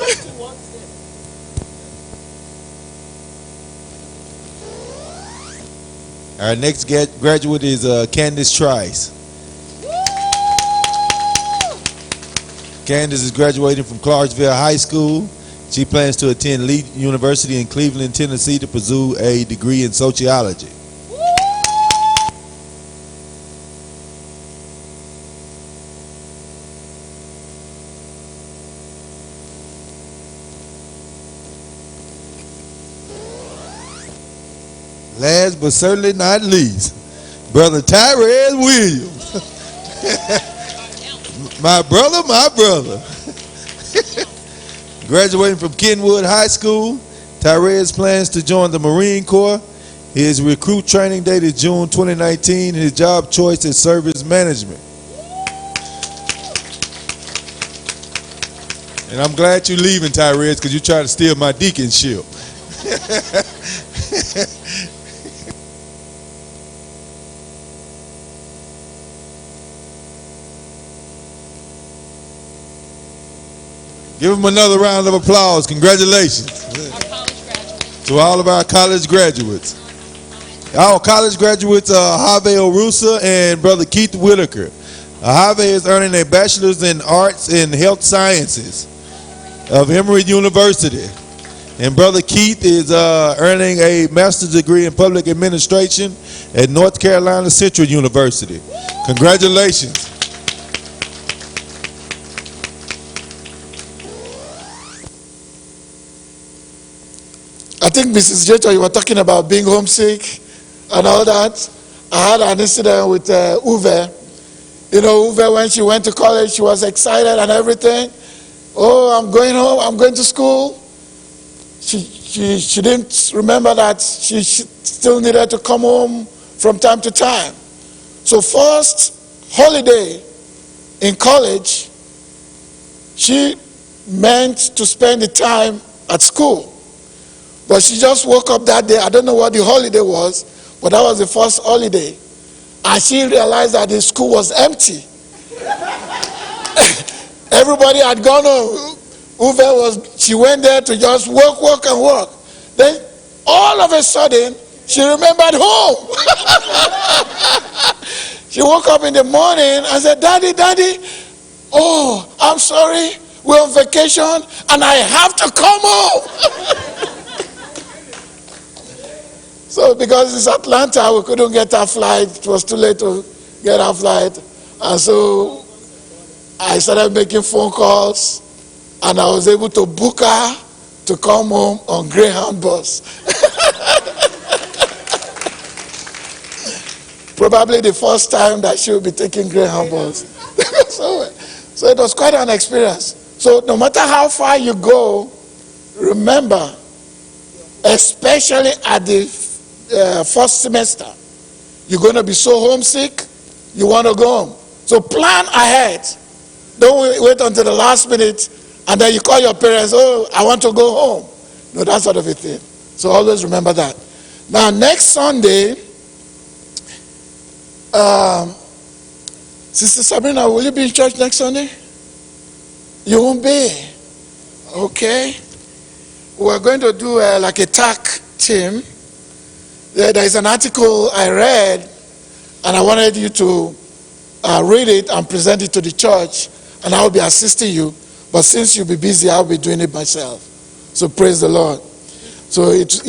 Our next graduate is Candace Trice. Candace is graduating from Clarksville High School. She plans to attend Lee University in Cleveland, Tennessee, to pursue a degree in sociology. Last but certainly not least, Brother Tyrese Williams. my brother. Graduating from Kenwood High School, Tyrese plans to join the Marine Corps. His recruit training date is June 2019. His job choice is service management. And I'm glad you're leaving, Tyrese, because you tried to steal my deaconship. Give them another round of applause. Congratulations to all of our college graduates. Our college graduates are Harvey Orusa and Brother Keith Whitaker. Harvey is earning a bachelor's in arts and health sciences of Emory University. And Brother Keith is earning a master's degree in public administration at North Carolina Central University. Congratulations. I think Mrs. Jeter, you were talking about being homesick and all that. I had an incident with Uwe. You know, Uwe, when she went to college, she was excited and everything. Oh, I'm going home, I'm going to school. She didn't remember that she still needed to come home from time to time. So first holiday in college, she meant to spend the time at school. But she just woke up that day. I don't know what the holiday was, but that was the first holiday. And she realized that the school was empty. Everybody had gone home. She went there to just work and work. Then all of a sudden, she remembered home. She woke up in the morning and said, Daddy, oh, I'm sorry, we're on vacation and I have to come home. So because it's Atlanta, we couldn't get our flight. It was too late to get our flight. And so I started making phone calls and I was able to book her to come home on Greyhound bus. probably the first time that she will be taking Greyhound bus. So it was quite an experience. So no matter how far you go, remember, especially at the first semester, you're going to be so homesick, you want to go home. So plan ahead. Don't wait until the last minute and then you call your parents, oh, I want to go home. No, that sort of a thing. So always remember that. Now, next Sunday, Sister Sabrina, will you be in church next Sunday? You won't be. Okay. We're going to do like a tag team. There is an article I read, and I wanted you to read it and present it to the church, and I'll be assisting you. But since you'll be busy, I'll be doing it myself. So praise the Lord. So it's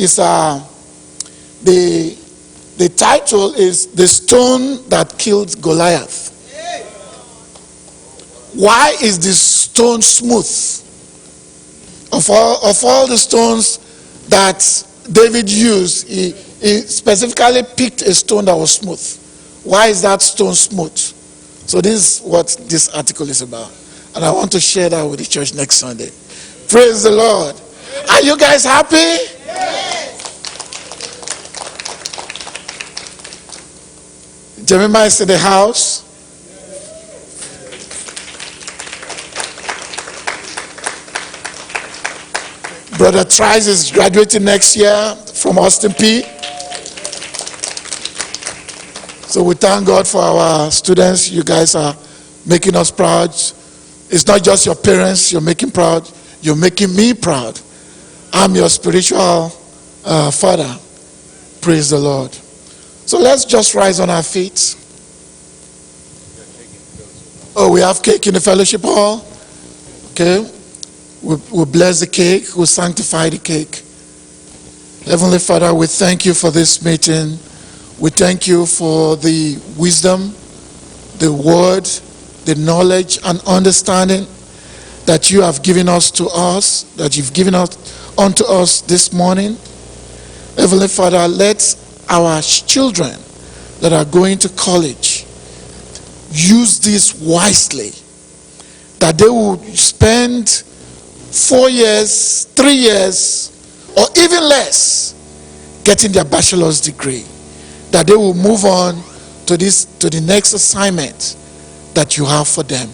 the title is "The Stone That Killed Goliath." Why is this stone smooth? Of all the stones that David used, he specifically picked a stone that was smooth. Why is that stone smooth? So this is what this article is about. And I want to share that with the church next Sunday. Praise the Lord. Are you guys happy? Yes. Jeremiah is in the house. Brother Trice is graduating next year from Austin P. So we thank God for our students. You guys are making us proud. It's not just your parents you're making proud. You're making me proud. I'm your spiritual father. Praise the Lord. So let's just rise on our feet. Oh, we have cake in the fellowship hall. Okay. We'll bless the cake. We'll sanctify the cake. Heavenly Father, we thank you for this meeting. We thank you for the wisdom, the word, the knowledge and understanding that you have given us, that you've given us unto us this morning. Heavenly Father, let our children that are going to college use this wisely, that they will spend 4 years, 3 years, or even less getting their bachelor's degree, that they will move on to the next assignment that you have for them.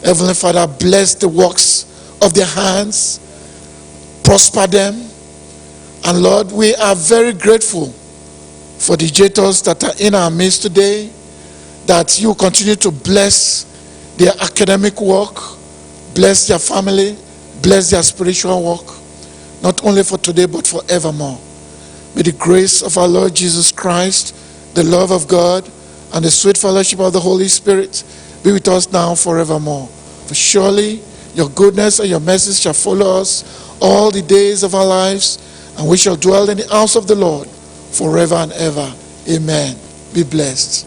Heavenly Father, bless the works of their hands, prosper them, and Lord, we are very grateful for the JTOS that are in our midst today, that you continue to bless their academic work, bless their family, bless their spiritual work, not only for today but forevermore. May the grace of our Lord Jesus Christ, the love of God, and the sweet fellowship of the Holy Spirit be with us now forevermore. For surely your goodness and your mercy shall follow us all the days of our lives, and we shall dwell in the house of the Lord forever and ever. Amen. Be blessed.